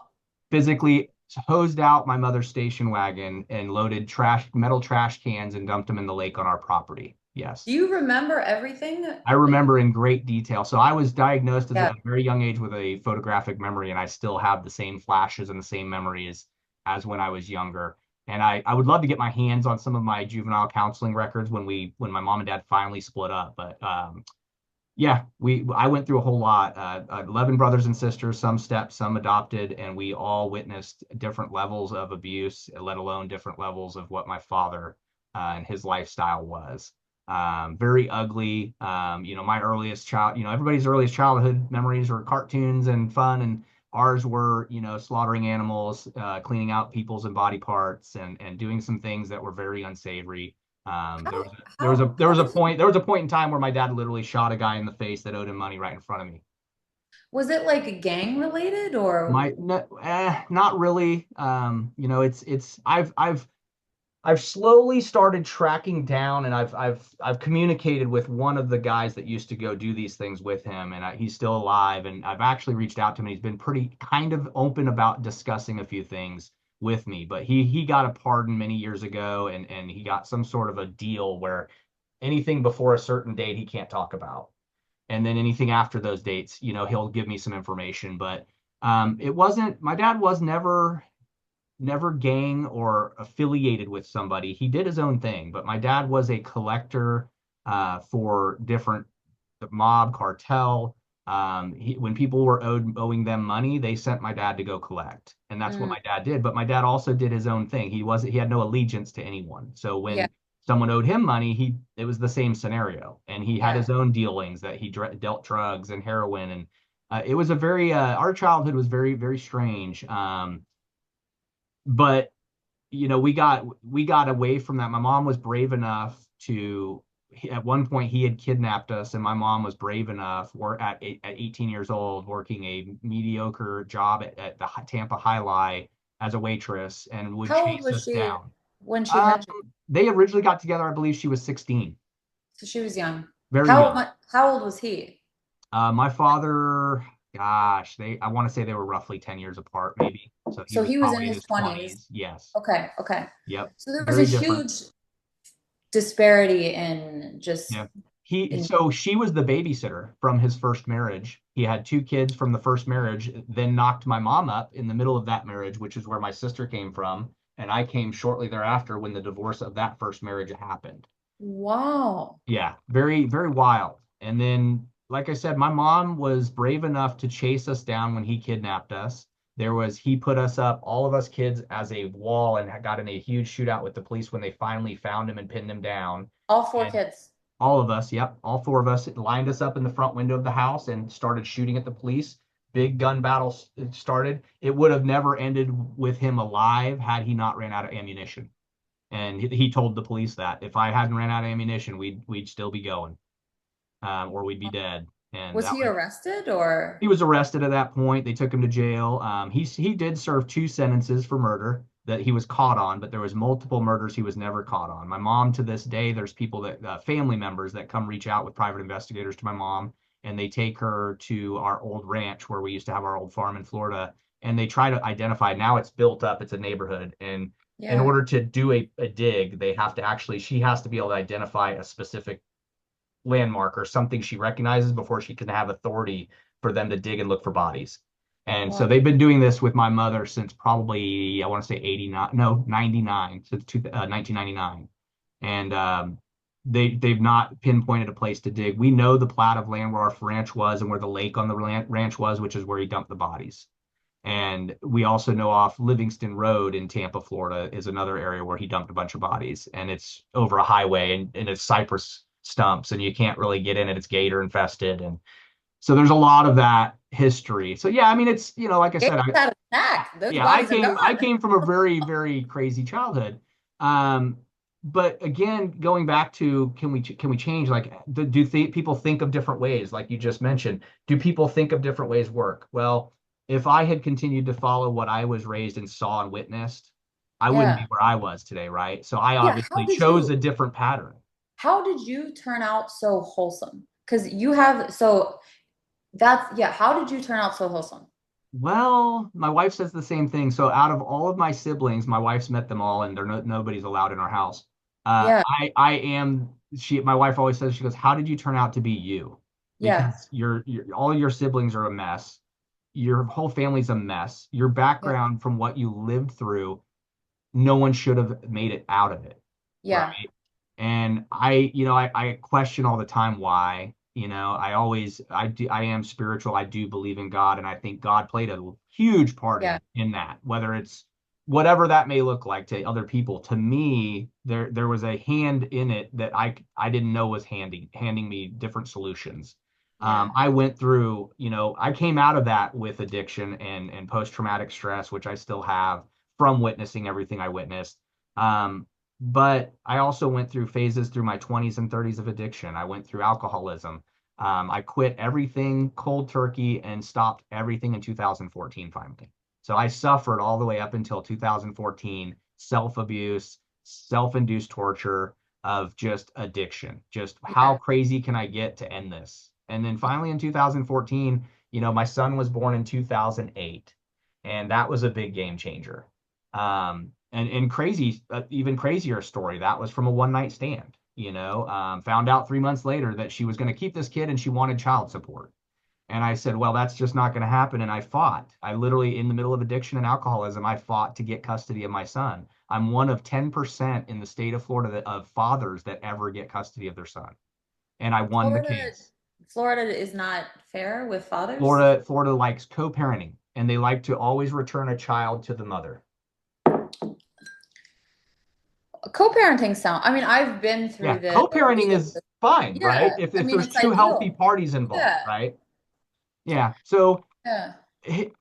Physically hosed out my mother's station wagon and loaded metal trash cans and dumped them in the lake on our property. do Yes. you remember everything? I remember in great detail. So I was diagnosed at Yeah. a very young age with a photographic memory, and I still have the same flashes and the same memories as when I was younger. And I would love to get my hands on some of my juvenile counseling records when my mom and dad finally split up. But yeah, I went through a whole lot. 11 brothers and sisters, some stepped, some adopted, and we all witnessed different levels of abuse, let alone different levels of what my father and his lifestyle was. Very ugly. My earliest child, everybody's earliest childhood memories were cartoons and fun, and ours were, slaughtering animals, cleaning out people's and body parts, and doing some things that were very unsavory. There was How, a, there was a there how was a did point there was a point in time where my dad literally shot a guy in the face that owed him money right in front of me. was it like gang related or My no, Not really. I've slowly started tracking down, and I've communicated with one of the guys that used to go do these things with him, and he's still alive. And I've actually reached out to him. He's been pretty kind of open about discussing a few things with me. But he got a pardon many years ago, and he got some sort of a deal where anything before a certain date he can't talk about, and then anything after those dates, he'll give me some information. But it wasn't. My dad was never gang or affiliated with somebody. He did his own thing, but my dad was a collector for different mob cartel. When people were owing them money, they sent my dad to go collect, and that's what mm, my dad did. But my dad also did his own thing. He had no allegiance to anyone. So yeah, when someone owed him money, it was the same scenario, and he had yeah. his own dealings that he dealt drugs and heroin, and it was a very our childhood was very very strange. But we got away from that. My mom was brave enough to, at one point he had kidnapped us, and my mom was brave enough, or at 18 years old, working a mediocre job at the Tampa High Lie as a waitress, and would How old chase was us she? down. when she Um, had you? they originally got together, I believe she was 16, So she was young. very young. How old was he? My father, gosh, I want to say they were roughly 10 years apart, maybe. So he So was he was in probably in his his 20s. 20s. Yes. Okay, okay. Yep. So there was a Very different. huge disparity in just Yeah. in So she was the babysitter from his first marriage. He had two kids from the first marriage, then knocked my mom up in the middle of that marriage, which is where my sister came from. And I came shortly thereafter when the divorce of that first marriage happened. wow. Yeah, very, very wild. And then, like I said, my mom was brave enough to chase us down when he kidnapped us. He put us up, all of us kids, as a wall and got in a huge shootout with the police when they finally found him and pinned him down. All four And kids. all of us, yep, all four of us lined us up in the front window of the house and started shooting at the police. Big gun battle started. It would have never ended with him alive had he not ran out of ammunition. And he told the police that if I hadn't ran out of ammunition, we'd still be going, or we'd be dead. And Was that he was arrested or? he was arrested at that point. They took him to jail. He did serve two sentences for murder that he was caught on, but there was multiple murders he was never caught on. My mom, to this day, there's people that family members that come reach out with private investigators to my mom, and they take her to our old ranch where we used to have our old farm in Florida, and they try to identify. Now it's built up, it's a neighborhood, and in Yeah, order to do a dig, they have to actually she has to be able to identify a specific landmark or something she recognizes before she can have authority for them to dig and look for bodies. And wow. so they've been doing this with my mother since probably, I want to say 89, no, 99, since 1999. And they've not pinpointed a place to dig. We know the plat of land where our ranch was and where the lake on the ranch was, which is where he dumped the bodies. And we also know off Livingston Road in Tampa, Florida, is another area where he dumped a bunch of bodies. And it's over a highway and it's cypress stumps, and you can't really get in it. It's gator infested. And so there's a lot of that history. So yeah, I mean, it's, like I Get said, that snack. Those yeah, I bodies are came I gone. came from a very, very crazy childhood. Um, but again, going back to can we change? Like, people think of different ways? Like you just mentioned, do people think of different ways work? Well, if I had continued to follow what I was raised and saw and witnessed, I wouldn't be Yeah. where I was today, right? So I Yeah. obviously chose a different pattern. How did you turn out so wholesome? Because you have, so that's, yeah. How did you turn out so wholesome? Well, my wife says the same thing. So out of all of my siblings, my wife's met them all, and nobody's allowed in our house. Yeah. I am my wife always says, she goes, "How did you turn out to be you?" Yeah. Because all your siblings are a mess. Your whole family's a mess. Your Yeah. background from what you lived through, no one should have made it out of it, Yeah. right? And I question all the time why. I am spiritual. I do believe in God, and I think God played a huge part Yeah. in that. Whether it's whatever that may look like to other people, to me, there was a hand in it that I didn't know was handing me different solutions. Yeah. I went through, I came out of that with addiction and post traumatic stress, which I still have from witnessing everything I witnessed. But I also went through phases through my 20s and 30s of addiction. I went through alcoholism. I quit everything cold turkey and stopped everything in 2014 finally. So I suffered all the way up until 2014, self-abuse, self-induced torture of just addiction. Just how Yeah. crazy can I get to end this? And then finally in 2014, my son was born in 2008, and that was a big game changer. And crazy, even crazier story. That was from a one night stand. Found out 3 months later that she was going to keep this kid and she wanted child support. And I said, well, that's just not going to happen. And I fought. I literally, in the middle of addiction and alcoholism, I fought to get custody of my son. I'm one of 10% in the state of Florida of fathers that ever get custody of their son. And I won the Florida, case. Florida is not fair with fathers. Florida likes co-parenting, and they like to always return a child to the mother. Co-parenting sound. I mean, I've been Yeah, through the co-parenting legal is fine, right? Yeah, I If mean, there's it's two healthy ideal. parties involved, Yeah, right? Yeah. So yeah,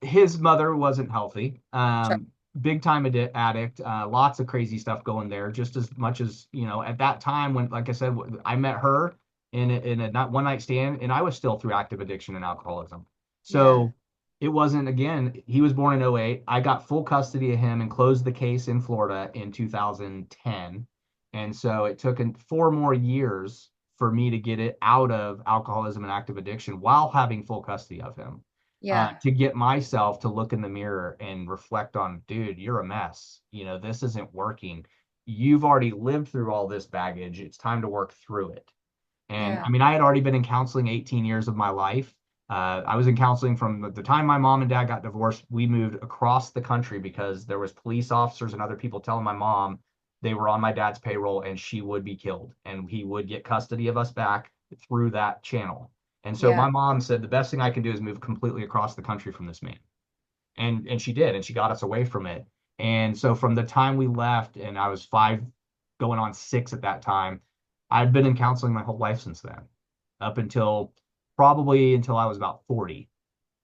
his mother wasn't healthy. sure. Big time addict. Lots of crazy stuff going there. Just as much as at that time when, like I said, I met her in a not one night stand, and I was still through active addiction and alcoholism. Yeah, So it wasn't, again, he was born in '08. I got full custody of him and closed the case in Florida in 2010. And so it took 4 more years for me to get it out of alcoholism and active addiction while having full custody of him, Yeah. to get myself to look in the mirror and reflect on, dude, you're a mess. This isn't working. You've already lived through all this baggage. It's time to work through it. And I Yeah. mean, I had already been in counseling 18 years of my life. I was in counseling from the time my mom and dad got divorced. We moved across the country because there was police officers and other people telling my mom they were on my dad's payroll and she would be killed and he would get custody of us back through that channel. And so Yeah. my mom said the best thing I can do is move completely across the country from this man. And she did, and she got us away from it. And so from the time we left, and I was 5 going on 6 at that time, I've been in counseling my whole life since then, up until probably until I was about 40,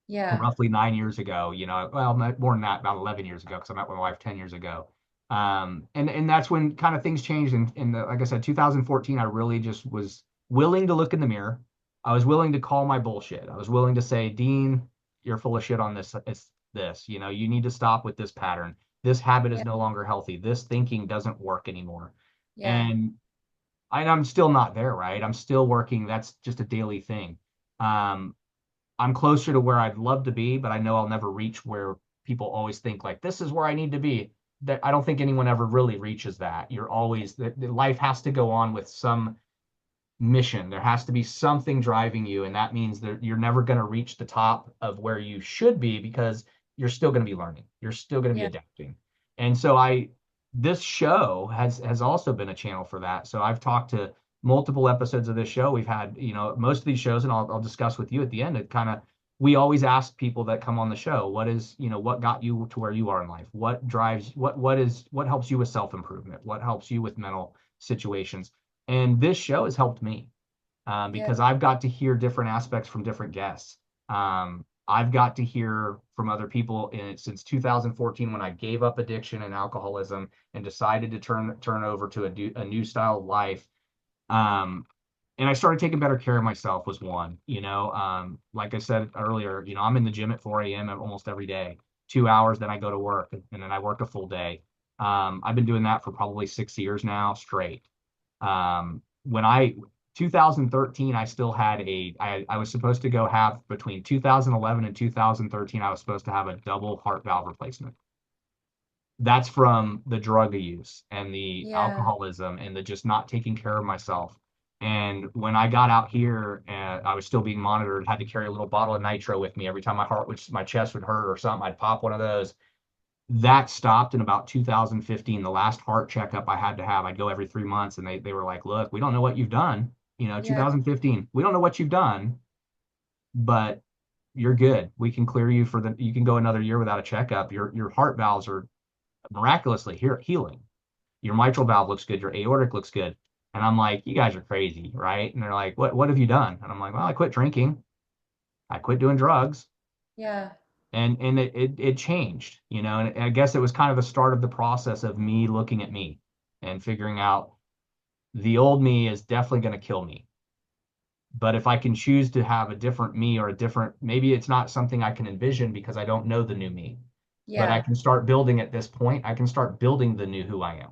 Yeah. roughly 9 years ago, well, more than that, about 11 years ago, because I met my wife 10 years ago. And that's when kind of things changed. Like I said, 2014, I really just was willing to look in the mirror. I was willing to call my bullshit. I was willing to say, Dean, you're full of shit on this. It's this, you need to stop with this pattern. This habit is Yeah. no longer healthy. This thinking doesn't work anymore. Yeah. And I'm still not there, right? I'm still working. That's just a daily thing. Um, I'm closer to where I'd love to be, but I know I'll never reach where people always think like this is where I need to be. That I don't think anyone ever really reaches that. You're always the life has to go on with some mission. There has to be something driving you, and that means that you're never going to reach the top of where you should be because you're still going to be learning. You're still going to be Yeah. adapting. And so this show has also been a channel for that. So I've talked to multiple episodes of this show. We've had, most of these shows, and I'll discuss with you at the end. It kind of we always ask people that come on the show, what got you to where you are in life? What drives what helps you with self-improvement? What helps you with mental situations? And this show has helped me, Yeah. because I've got to hear different aspects from different guests. I've got to hear from other people since 2014 when I gave up addiction and alcoholism and decided to turn over to a new style of life. Um, and I started taking better care of myself was one. Like I said earlier, I'm in the gym at 4 a.m. almost every day, 2 hours. Then I go to work and then I work a full day. I've been doing that for probably 6 years now straight. When I 2013, I still had I was supposed to go have between 2011 and 2013, I was supposed to have a double heart valve replacement. That's from the drug use and the Yeah. alcoholism and the just not taking care of myself. And when I got out here, I was still being monitored, had to carry a little bottle of nitro with me every time my chest would hurt or something. I'd pop one of those. That stopped in about 2015. The last heart checkup I had to have, I'd go every 3 months, and they were like, "Look, we don't know what you've done. Yeah. 2015, we don't know what you've done, but you're good. We can clear you you can go another year without a checkup. Your heart valves are miraculously healing. Your mitral valve looks good. Your aortic looks good." And I'm like, "You guys are crazy, right?" And they're like, "What have you done?" And I'm like, "Well, I quit drinking. I quit doing drugs." Yeah. And it changed, and I guess it was kind of the start of the process of me looking at me and figuring out the old me is definitely going to kill me. But if I can choose to have a different me or maybe it's not something I can envision because I don't know the new me, but I Yeah. can start building at this point. I can start building the new who I am.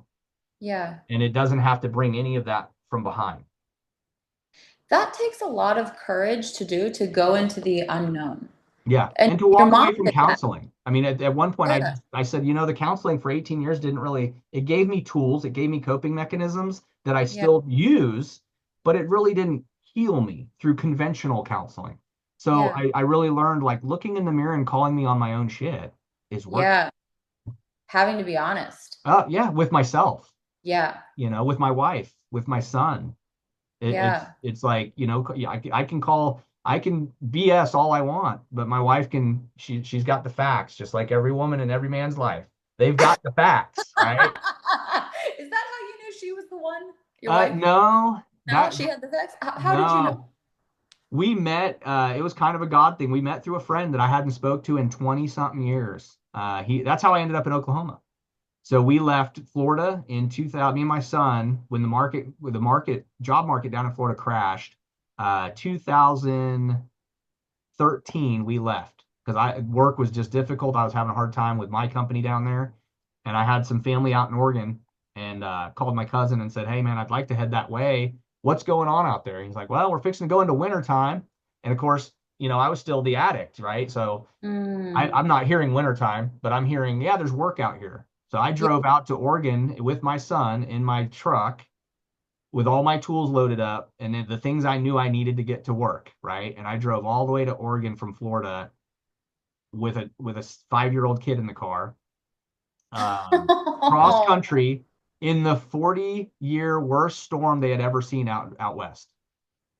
Yeah. And it doesn't have to bring any of that from behind. That takes a lot of courage to do, to go into the unknown. Yeah. And And to your walk mom away from did that. counseling. I mean, at one point Yeah. I said, the counseling for 18 years didn't really, it gave me tools, it gave me coping mechanisms that I Yeah. still use, but it really didn't heal me through conventional counseling. So Yeah. I really learned like looking in the mirror and calling me on my own shit is working. Yeah. Having to be honest. Yeah, with myself, Yeah. with my wife, with my son. Yeah. It's like, yeah, I can BS all I want, but my wife she's got the facts, just like every woman in every man's life. They've got the facts, right? Is that how you knew she was the one? Your wife? No, No, that she had the sex. How did you know? no. We met, it was kind of a God thing. We met through a friend that I hadn't spoke to in 20 something years. That's how I ended up in Oklahoma. So we left Florida in 2000, me and my son, when job market down in Florida crashed, 2013, we left. because work was just difficult. I was having a hard time with my company down there, and I had some family out in Oregon, and called my cousin and said, "Hey man, I'd like to head that way. What's going on out there?" He's like, "Well, we're fixing to go into winter time," and of course, I was still the addict, right? So Mm. I'm not hearing wintertime, but I'm hearing, yeah, there's work out here. So I Yeah. drove out to Oregon with my son in my truck with all my tools loaded up and then the things I knew I needed to get to work, right? And I drove all the way to Oregon from Florida with a 5-year-old kid in the car, cross country in the 40-year worst storm they had ever seen out west.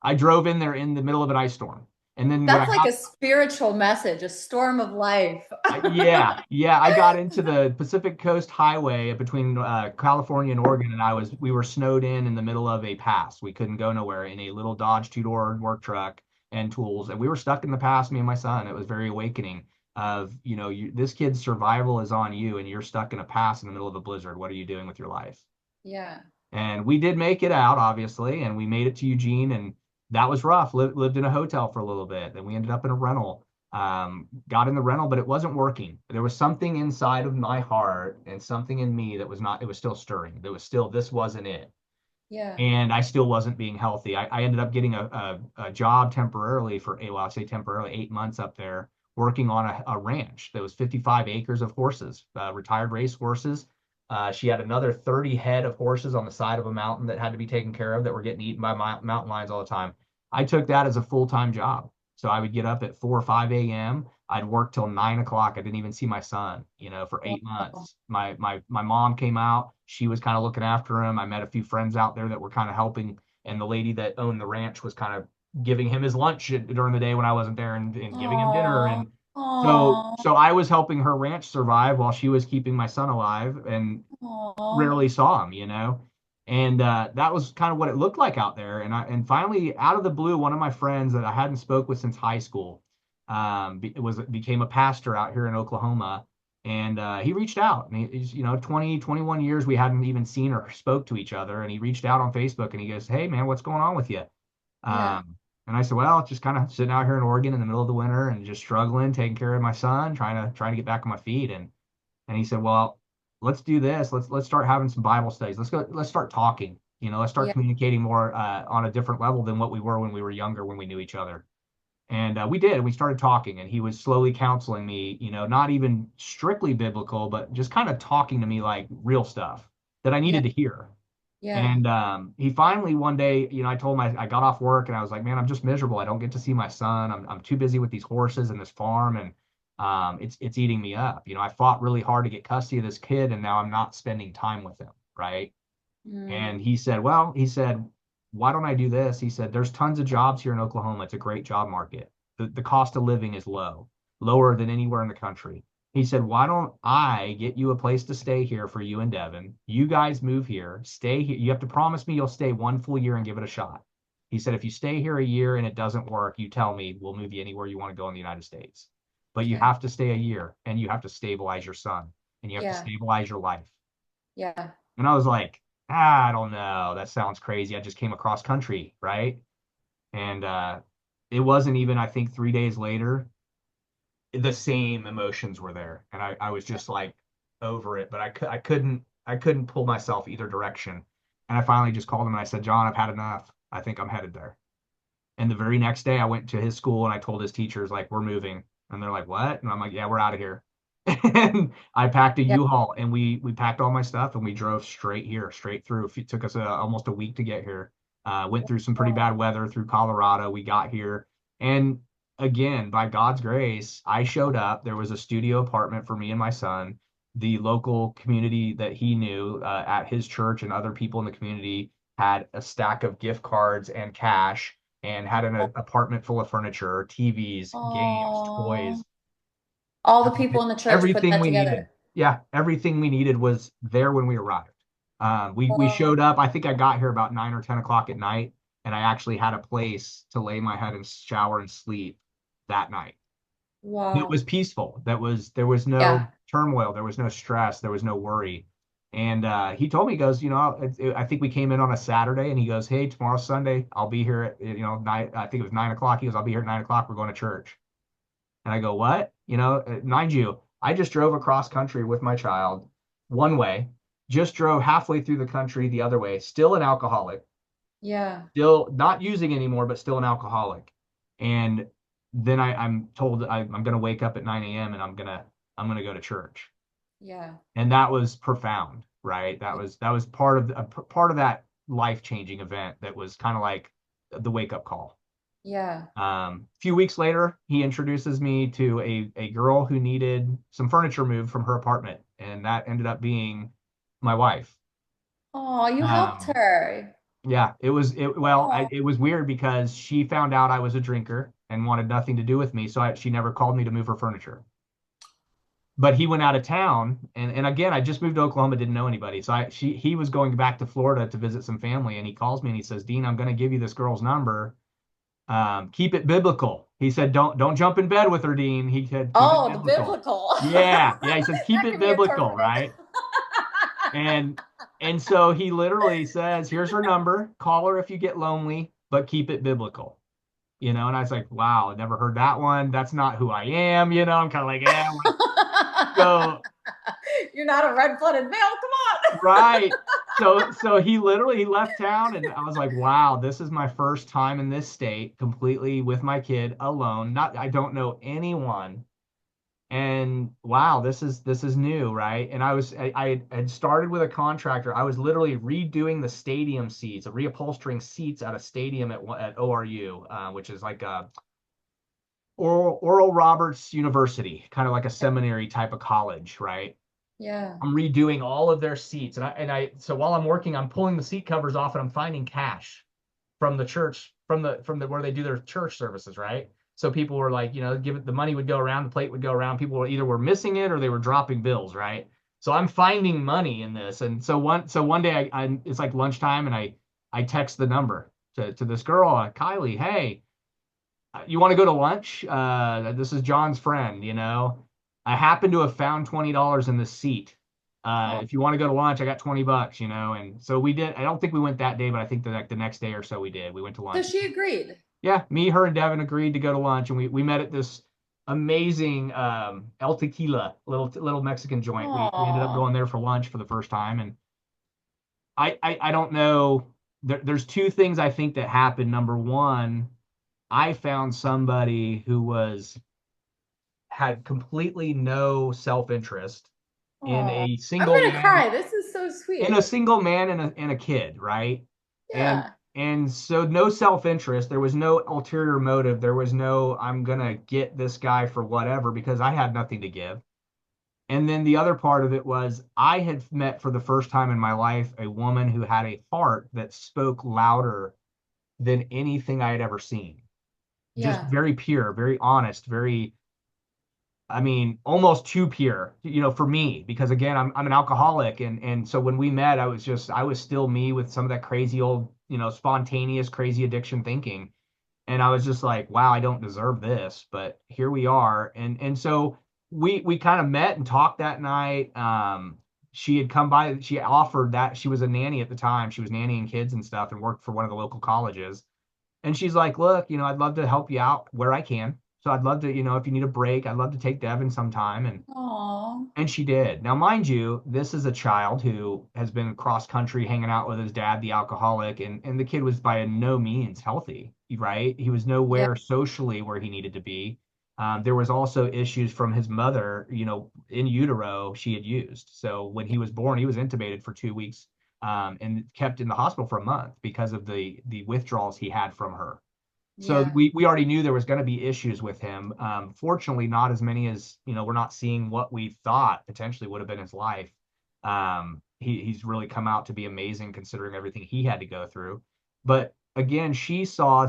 I drove in there in the middle of an ice storm. And then when I That's like got a spiritual message, a storm of life. yeah, I got into the Pacific Coast Highway between California and Oregon, and we were snowed in the middle of a pass. We couldn't go nowhere in a little Dodge two-door work truck and tools, and we were stuck in the pass, me and my son. It was very awakening of, this kid's survival is on you, and you're stuck in a pass in the middle of a blizzard. What are you doing with your life? Yeah. And we did make it out, obviously, and we made it to Eugene, and that was rough. Lived in a hotel for a little bit. Then we ended up in a rental. Got in the rental, but it wasn't working. There was something inside of my heart and something in me that was not, it was still stirring. There was still, this wasn't it. Yeah. And I still wasn't being healthy. I ended up getting a job temporarily well, I'll say temporarily, 8 months up there working on a ranch that was 55 acres of horses, retired race horses. She had another 30 head of horses on the side of a mountain that had to be taken care of that were getting eaten by mountain lions all the time. I took that as a full-time job. So I would get up at 4 or 5 a.m. I'd work till 9 o'clock. I didn't even see my son, for eight Wow. months. My mom came out. She was kind of looking after him. I met a few friends out there that were kind of helping, and the lady that owned the ranch was kind of giving him his lunch during the day when I wasn't there and giving him dinner. Aw. And so Aw. so I was helping her ranch survive while she was keeping my son alive and Aw. rarely saw him. And that was kind of what it looked like out there. And finally, out of the blue, one of my friends that I hadn't spoke with since high school became a pastor out here in Oklahoma. And he reached out. And he's 20, 21 years we hadn't even seen or spoke to each other. And he reached out on Facebook and he goes, "Hey man, what's going on with you?" Yeah. And I said, "Well, it's just kind of sitting out here in Oregon in the middle of the winter and just struggling, taking care of my son, trying to get back on my feet." And he said, "Well, let's do this. Let's start having some Bible studies. Let's start talking. Let's start Yeah. communicating more on a different level than what we were when we were younger, when we knew each other." And we did. We started talking, and he was slowly counseling me, not even strictly biblical, but just kind of talking to me like real stuff that I Yeah. needed to hear. Yeah. And he finally one day, I told him I got off work and I was like, "Man, I'm just miserable. I don't get to see my son. I'm too busy with these horses and this farm, and it's eating me up. I fought really hard to get custody of this kid, and now I'm not spending time with him, right?" And Mm. he said, "Why don't I do this?" He said, "There's tons of jobs here in Oklahoma. It's a great job market. The cost of living is low, lower than anywhere in the country." He said, "Why don't I get you a place to stay here for you and Devin? You guys move here, stay here. You have to promise me you'll stay one full year and give it a shot." He said, "If you stay here a year and it doesn't work, you tell me, we'll move you anywhere you want to go in the United States. But you Okay. have to stay a year and you have to stabilize your son and you have to Yeah. stabilize your life." Yeah. And I was like, I don't know. That sounds crazy. I just came across country, right? And it wasn't even, I think, 3 days later, the same emotions were there. And I was just like over it, but I couldn't pull myself either direction. And I finally just called him and I said, "John, I've had enough. I think I'm headed there." And the very next day I went to his school and I told his teachers, like, "We're moving." And they're like, "What?" And I'm like, "Yeah, we're out of here." And I packed a Yeah. U-Haul and we packed all my stuff and we drove straight here, straight through. It took us almost a week to get here. Went through some pretty bad weather through Colorado. We got here. And again, by God's grace, I showed up. There was a studio apartment for me and my son. The local community that he knew at his church and other people in the community had a stack of gift cards and cash and had an apartment full of furniture, TVs, games, Aw. toys, All the people in the church put everything that we needed. together. Yeah, everything we needed was there when we arrived. We Wow. showed up. I think I got here about 9 or 10 o'clock at night, and I actually had a place to lay my head and shower and sleep that night. It Wow. was peaceful. There was no Yeah. turmoil, there was no stress, there was no worry. And he told me, he goes, I think we came in on a Saturday, and he goes, "Hey, tomorrow's Sunday. I'll be here at night. I think it was 9 o'clock. He goes, "I'll be here at 9 o'clock. We're going to church." And I go, what? You know, mind you, I just drove across country with my child one way, just drove halfway through the country the other way, still an alcoholic, Yeah. still not using anymore, but still an alcoholic. And then I'm told I'm going to wake up at 9 a.m. and I'm gonna go to church. Yeah. And that was profound, right? That was part of part of that life-changing event that was kind of like the wake-up call. Yeah. A few weeks later, he introduces me to a girl who needed some furniture moved from her apartment, and that ended up being my wife. Oh, you helped Um, her. yeah, Oh. it was weird because she found out I was a drinker and wanted nothing to do with me, so she never called me to move her furniture. But he went out of town, and again, I just moved to Oklahoma, didn't know anybody, so he was going back to Florida to visit some family, and he calls me and he says, Dean, I'm going to give you this girl's number. Keep it biblical. He said, don't jump in bed with her, Dean. He said, keep it Oh, the biblical. biblical. Yeah, yeah. He says, keep That it can be biblical, interpreted. right? And and so he literally says, here's her number. Call her if you get lonely, but keep it biblical. And I was like, wow, I never heard that one. That's not who I am. I'm kind of like, yeah. So You're not a red-blooded male. Come on. right. So he left town, and I was like, wow, this is my first time in this state completely with my kid alone. Not I don't know anyone. And wow, this is new, right? And I had started with a contractor. I was literally redoing the stadium seats, reupholstering seats at a stadium at ORU, which is like a Oral Roberts University, kind of like a seminary type of college, right? Yeah. I'm redoing all of their seats. So while I'm working, I'm pulling the seat covers off and I'm finding cash from the church, from the where they do their church services, right? So people were like, give it, the money would go around, the plate would go around. People were either missing it or they were dropping bills, right? So I'm finding money in this. And so one day it's like lunchtime and I text the number to this girl, Kylie, hey, you want to go to lunch? This is John's friend, I happen to have found $20 in the seat. Oh, If you want to go to lunch, I got $20, and so we did. I don't think we went that day, but I think that like the next day or so we did. We went to so lunch. she agreed. Yeah, me, her, and Devin agreed to go to lunch, and we met at this amazing El Tequila little Mexican joint. We ended up Oh. going there for lunch for the first time, and I don't know. There's two things I think that happened. Number one, I found somebody who had completely no self-interest in Oh. a I'm single gonna man cry. This is so in a sweet. single man and a kid, right? And Yeah. and so no self-interest, there was no ulterior motive, there was no I'm gonna get this guy for whatever because I had nothing to give. And then the other part of it was I had met for the first time in my life a woman who had a heart that spoke louder than anything I had ever seen. Just Yeah. very pure, very honest, very, I mean, almost too pure, for me, because again, I'm an alcoholic, and so when we met, I was still me with some of that crazy old, spontaneous, crazy addiction thinking, and I was just like, wow, I don't deserve this, but here we are, and so we kind of met and talked that night. She had come by, she offered that she was a nanny at the time, she was nannying kids and stuff, and worked for one of the local colleges. And she's like, look, I'd love to help you out where I can. So I'd love to, if you need a break, I'd love to take Devin sometime. And Oh. and she did. Now, mind you, this is a child who has been cross country hanging out with his dad, the alcoholic, and the kid was by no means healthy, right? He was Yeah. nowhere socially where he needed to be. There was also issues from his mother, in utero she had used. So when he was born, he was intubated for 2 weeks, and kept in the hospital for a month because of the withdrawals he had from her. So Yeah. we already knew there was going to be issues with him. Fortunately, not as many as, we're not seeing what we thought potentially would have been his life. He's really come out to be amazing considering everything he had to go through. But again, she saw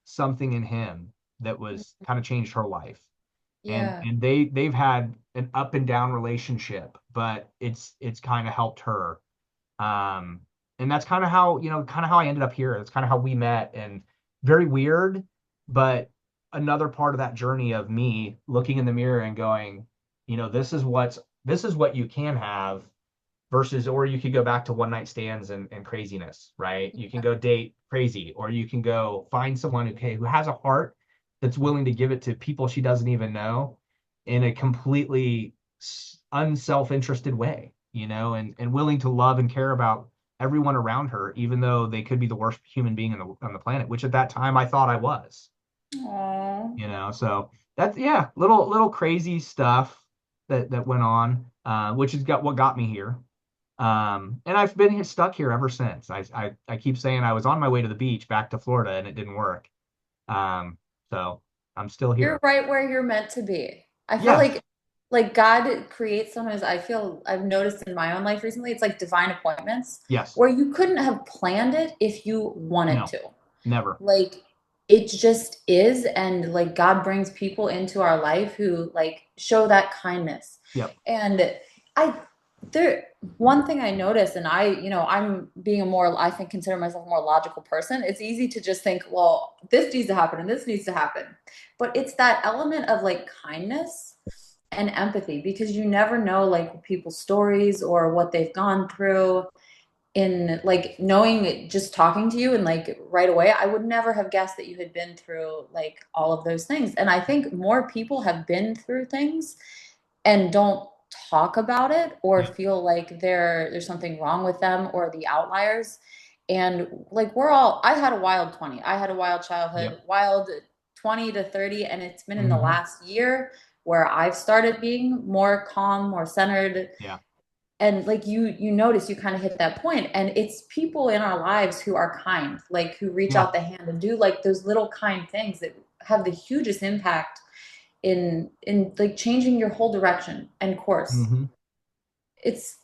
something in him that was kind of changed her life. And Yeah. and they've had an up and down relationship, but it's kind of helped her. Um, and that's kind of how I ended up here. That's kind of how we met, and very weird, but another part of that journey of me looking in the mirror and going, this is what you can have versus, or you could go back to one night stands and craziness, right? You can go date crazy, or you can go find someone who has a heart that's willing to give it to people she doesn't even know in a completely unself-interested way, and willing to love and care about everyone around her, even though they could be the worst human being on the planet, which at that time I thought I was. Aww. So that's, yeah, little crazy stuff that went on, which is what got me here. And I've been stuck here ever since. I keep saying I was on my way to the beach back to Florida and it didn't work. So I'm still You're here. right where you're meant to be. I feel Yes, like God creates sometimes I feel I've noticed in my own life recently, it's like divine appointments yes, where you couldn't have planned it if you wanted no, to. never. Like it just is, and like God brings people into our life who like show that kindness. Yep. And I there one thing I noticed, and I'm being a more, I think, consider myself a more logical person. It's easy to just think, well, this needs to happen and this needs to happen. But it's that element of like kindness and empathy, because you never know like people's stories or what they've gone through. In like knowing, just talking to you and like right away, I would never have guessed that you had been through like all of those things. And I think more people have been through things and don't talk about it or Yep. feel like there's something wrong with them or the outliers. And like we're all, I had a wild 20. I had a wild childhood, Yep. wild 20 to 30, and it's been in the Hmm. last year where I've started being more calm, more centered. Yeah. And like you notice, you kind of hit that point, and it's people in our lives who are kind, like who reach Yeah. out the hand and do like those little kind things that have the hugest impact in like changing your whole direction and course. Hmm. It's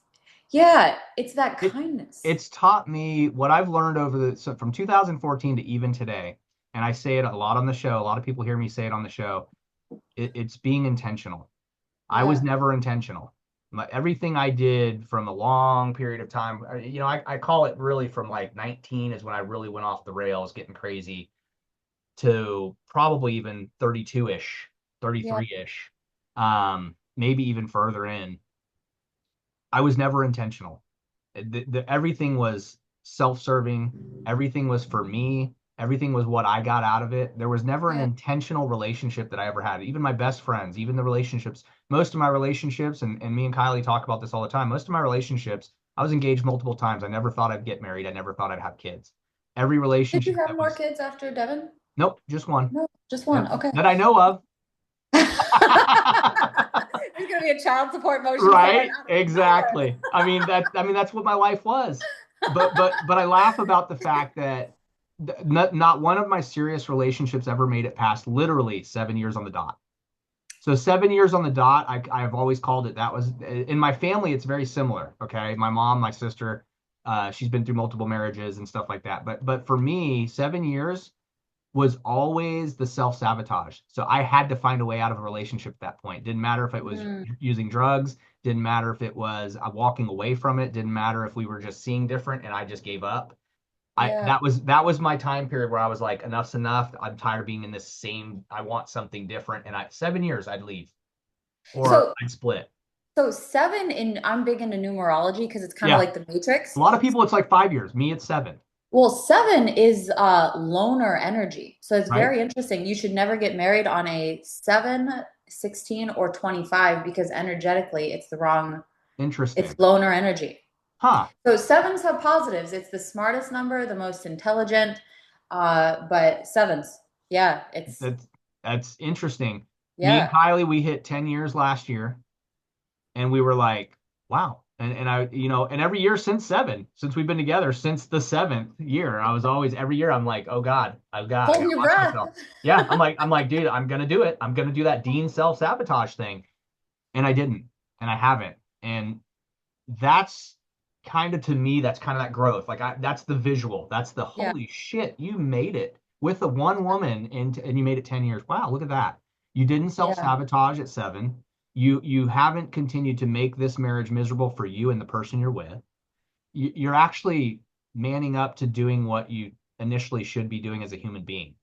Yeah, it's that It kindness. it's taught me what I've learned so from 2014 to even today, and I say it a lot on the show. A lot of people hear me say it on the show. It's being intentional. I was Yeah. never intentional. Everything I did from a long period of time, I call it really from like 19 is when I really went off the rails, getting crazy, to probably even 32-ish, Yeah. 33-ish, maybe even further in. I was never intentional. Everything was self-serving. Everything was for me. Everything was what I got out of it. There was never an Yeah. intentional relationship that I ever had. Even my best friends, even the relationships, most of my relationships, and me and Kylie talk about this all the time. Most of my relationships, I was engaged multiple times. I never thought I'd get married. I never thought I'd have kids. Every Did you relationship have that more was, kids after Devin? nope, just one. No, just Yep, one. Okay. that I know of. There's gonna be a child support motion somewhere Right? out of nowhere. Exactly. I mean that's what my life was. But I laugh about the fact that not one of my serious relationships ever made it past literally 7 years on the dot. So 7 years on the dot, I've always called it. That was in my family. It's very similar. Okay, my mom, my sister, she's been through multiple marriages and stuff like that. But for me, 7 years was always the self-sabotage. So I had to find a way out of a relationship at that point. Didn't matter if it was Mm, using drugs, didn't matter if it was walking away from it, didn't matter if we were just seeing different and I just gave up. I yeah. that was my time period where I was like, enough's enough. I'm tired of being in this same, I want something different. And 7 years I'd leave or So I'd split. so seven in I'm big into numerology because it's kind of Yeah. like the A matrix. lot of people it's like 5 years. Me, it's 7, Well, seven is loner energy. So it's right? very interesting. You should never get married on a 7, 16, or 25 because energetically it's Interesting. loner energy. Huh. So sevens have positives. It's the smartest number, the most intelligent. But sevens, yeah, That's that's interesting. Me and yeah, Kylie, we hit 10 years last year. And we were like, wow. And I, and every year since we've been together, since the seventh year, I was always every year I'm like, oh God, I hold gotta your watch breath. myself. Yeah, I'm like, dude, I'm gonna do it. I'm gonna do that Dean self-sabotage thing. And I didn't, and I haven't. And that's kind of to me, that's kind of that growth. Like that's the visual. That's the Yeah, holy shit, you made it with the one woman and you made it 10 years. Wow, look at that. You didn't yeah, self-sabotage at 7. You haven't continued to make this marriage miserable for you and the person you're with. You're actually manning up to doing what you initially should be doing as a human being.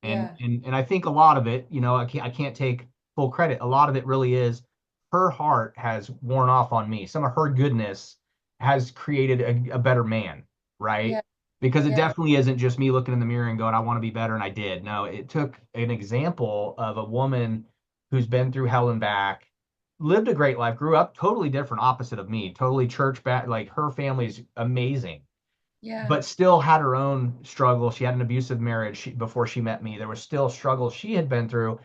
And yeah, and I think a lot of it, I can't take full credit. A lot of it really is her heart has worn off on me. Some of her goodness has created a better man, yeah. right? because it Yeah. definitely isn't just me looking in the mirror and going, I want to be better, and I did. No, it took an example of a woman who's been through hell and back, lived a great life, grew up totally different, opposite of me, totally church back. Like her family's amazing, Yeah. but still had her own struggle. She had an abusive marriage before she met me. There was still struggles she had been through.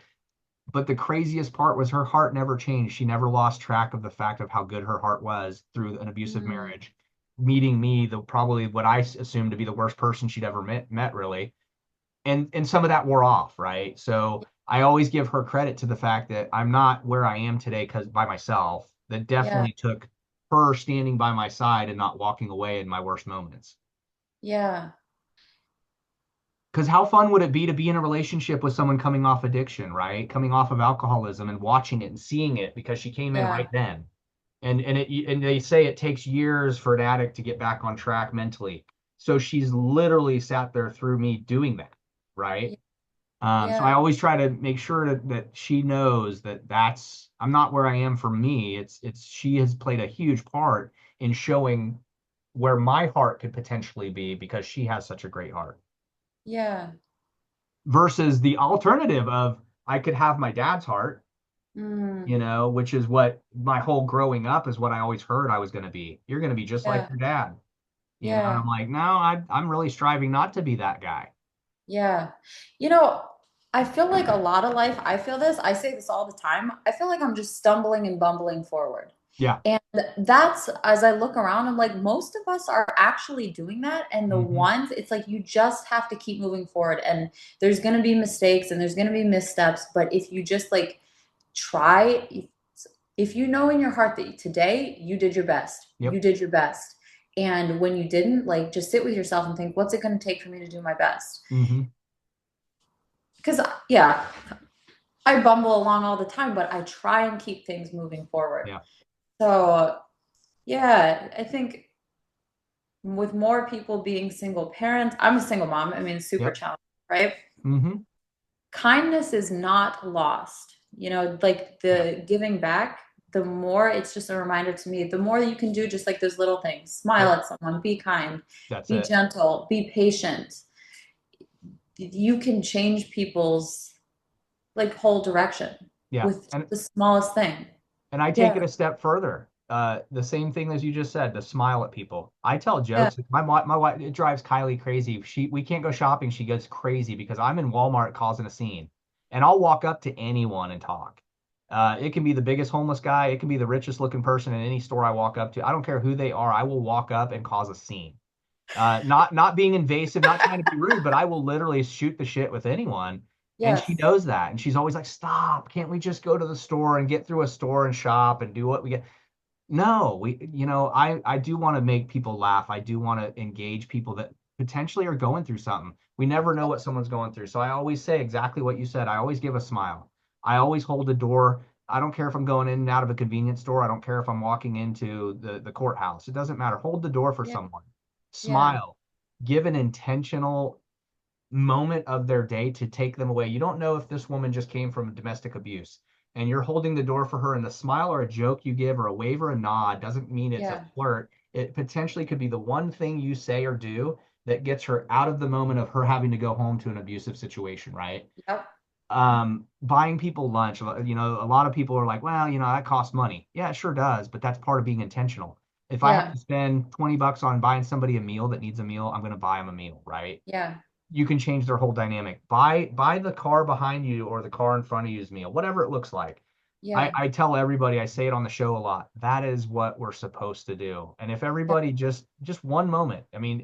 But the craziest part was her heart never changed. She never lost track of the fact of how good her heart was through an abusive Mm, marriage. Meeting me, the probably what I assumed to be the worst person she'd ever met really. And some of that wore off, right? So I always give her credit to the fact that I'm not where I am today because by myself. That yeah. definitely took her standing by my side and not walking away in my worst moments. Yeah. Because how fun would it be to be in a relationship with someone coming off addiction, right? Coming off of alcoholism and watching it and seeing it because she came in right Yeah. then. And they say it takes years for an addict to get back on track mentally. So she's literally sat there through me doing that, right? So Yeah. I always try to make sure that she knows that I'm not where I am for me. It's she has played a huge part in showing where my heart could potentially be because she has such a great heart Yeah. versus the alternative of I could have my dad's heart, Mm, which is what my whole growing up is what I always heard I was going to be. You're going to be just like yeah. your dad, and Yeah. I'm like, no, I'm really striving not to be that guy. Yeah. You know, I feel like a lot of life, I feel this, I say this all the time. I feel like I'm just stumbling and bumbling forward. Yeah. And that's as I look around, I'm like, most of us are actually doing that. And the Hmm. ones, it's like you just have to keep moving forward. And there's going to be mistakes and there's going to be missteps. But if you just like try, if you know in your heart that today you did your best, you Yep. did your best. And when you didn't, like just sit with yourself and think, what's it going to take for me to do my best? Hmm. Because, yeah, I bumble along all the time, but I try and keep things moving forward. Yeah. So, yeah, I think with more people being single parents, I'm a single mom. I mean, super Yep. challenging, right? Hmm. Kindness is not lost. You know, like Yeah. the giving back, the more it's just a reminder to me, the more you can do just like those little things, smile Yep. at someone, be kind, That's be it. gentle, be patient. You can change people's like whole direction Yeah. with the smallest thing. And I take Yeah, it a step further. The same thing as you just said, to smile at people. I tell yeah, jokes. My wife, it drives Kylie crazy. We can't go shopping. She gets crazy because I'm in Walmart causing a scene, and I'll walk up to anyone and talk. It can be the biggest homeless guy. It can be the richest looking person in any store I walk up to. I don't care who they are. I will walk up and cause a scene. Not being invasive, not trying to be rude, but I will literally shoot the shit with anyone. And she yes, knows that. And she's always like, stop. Can't we just go to the store and get through a store and shop and do what we get? No, I do want to make people laugh. I do want to engage people that potentially are going through something. We never know what someone's going through. So I always say exactly what you said. I always give a smile. I always hold the door. I don't care if I'm going in and out of a convenience store. I don't care if I'm walking into the courthouse. It doesn't matter. Hold the door for yeah, someone. yeah, Smile. Give an intentional moment of their day to take them away. You don't know if this woman just came from domestic abuse and you're holding the door for her, and the smile or a joke you give or a wave or a nod doesn't mean it's a yeah, flirt. It potentially could be the one thing you say or do that gets her out of the moment of her having to go home to an abusive situation, right? yep, Buying people lunch, a lot of people are like, well, that costs money. Yeah, it sure does, but that's part of being intentional. If I have yeah, to spend 20 bucks on buying somebody a meal that needs a meal, I'm going to buy them a meal, right? yeah, You can change their whole dynamic. Buy the car behind you or the car in front of you's meal, whatever it looks like. I, yeah, I tell everybody, I say it on the show a lot. That is what we're supposed to do. And if everybody just one moment, I mean,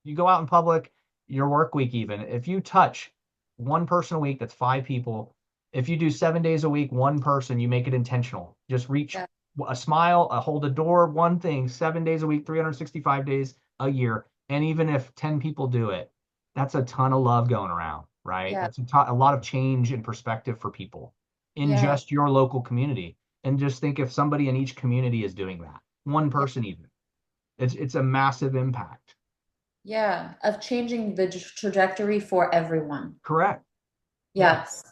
you go out in public, your work week even, if you touch one person a week, that's five people. If you do 7 days a week, one person, you make it intentional. Just reach yeah, a smile, hold a door, one thing, 7 days a week, 365 days a year. And even if 10 people do it, that's a ton of love going around, right? yeah, That's a lot of change in perspective for people in yeah, just your local community. And just think if somebody in each community is doing that, one yeah, person even, it's a massive impact. yeah, of changing the trajectory for everyone. Correct. Yeah. Yes.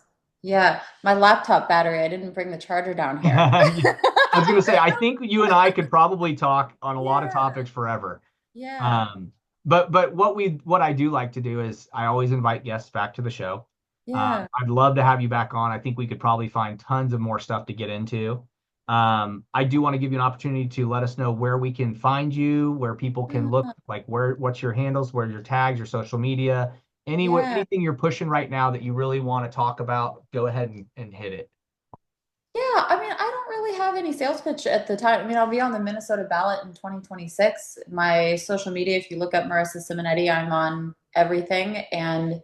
Yeah. My laptop battery, I didn't bring the charger down here. I was gonna say, I think you and I could probably talk on a lot of Yeah. topics forever. Yeah. Um, But what I do like to do is I always invite guests back to the show. Yeah. I'd love to have you back on. I think we could probably find tons of more stuff to get into. I do want to give you an opportunity to let us know where we can find you, where people can look, Yeah. like what's your handles, where your tags, your social media, Yeah. anything you're pushing right now that you really want to talk about, go ahead and hit it. Yeah, I mean, I don't really have any sales pitch at the time. I mean, I'll be on the Minnesota ballot in 2026. My social media, if you look up Marisa Simonetti, I'm on everything. And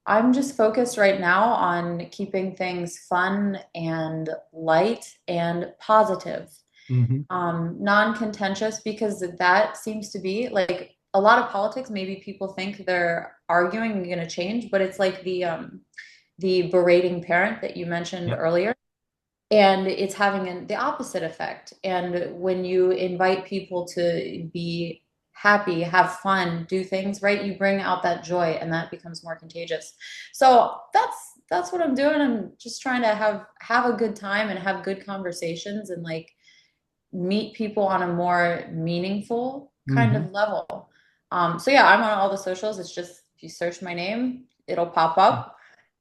I'm just focused right now on keeping things fun and light and positive, Hmm. non-contentious, because that seems to be like a lot of politics. Maybe people think they're arguing and going to change, but it's like the berating parent that you mentioned Yep. earlier, and it's having the opposite effect. And when you invite people to be happy, have fun, do things right, you bring out that joy, and that becomes more contagious. So that's what I'm doing. I'm just trying to have a good time and have good conversations and like meet people on a more meaningful kind Hmm. of level. So yeah, I'm on all the socials. It's just if you search my name, it'll pop up.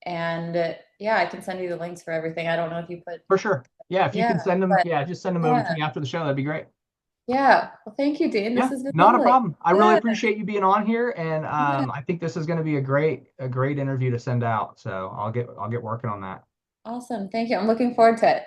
And yeah, I can send you the links for everything. I don't know if you put, For sure. Yeah, if you can yeah, send them, but yeah, just send them over to yeah, me after the show. That'd be great. yeah. Well, thank you, Dean. This Yeah, has been not a lovely. problem. I really Yeah, appreciate you being on here, and yeah. I think this is going to be a great interview to send out. So I'll get working on that. Awesome. Thank you. I'm looking forward to it.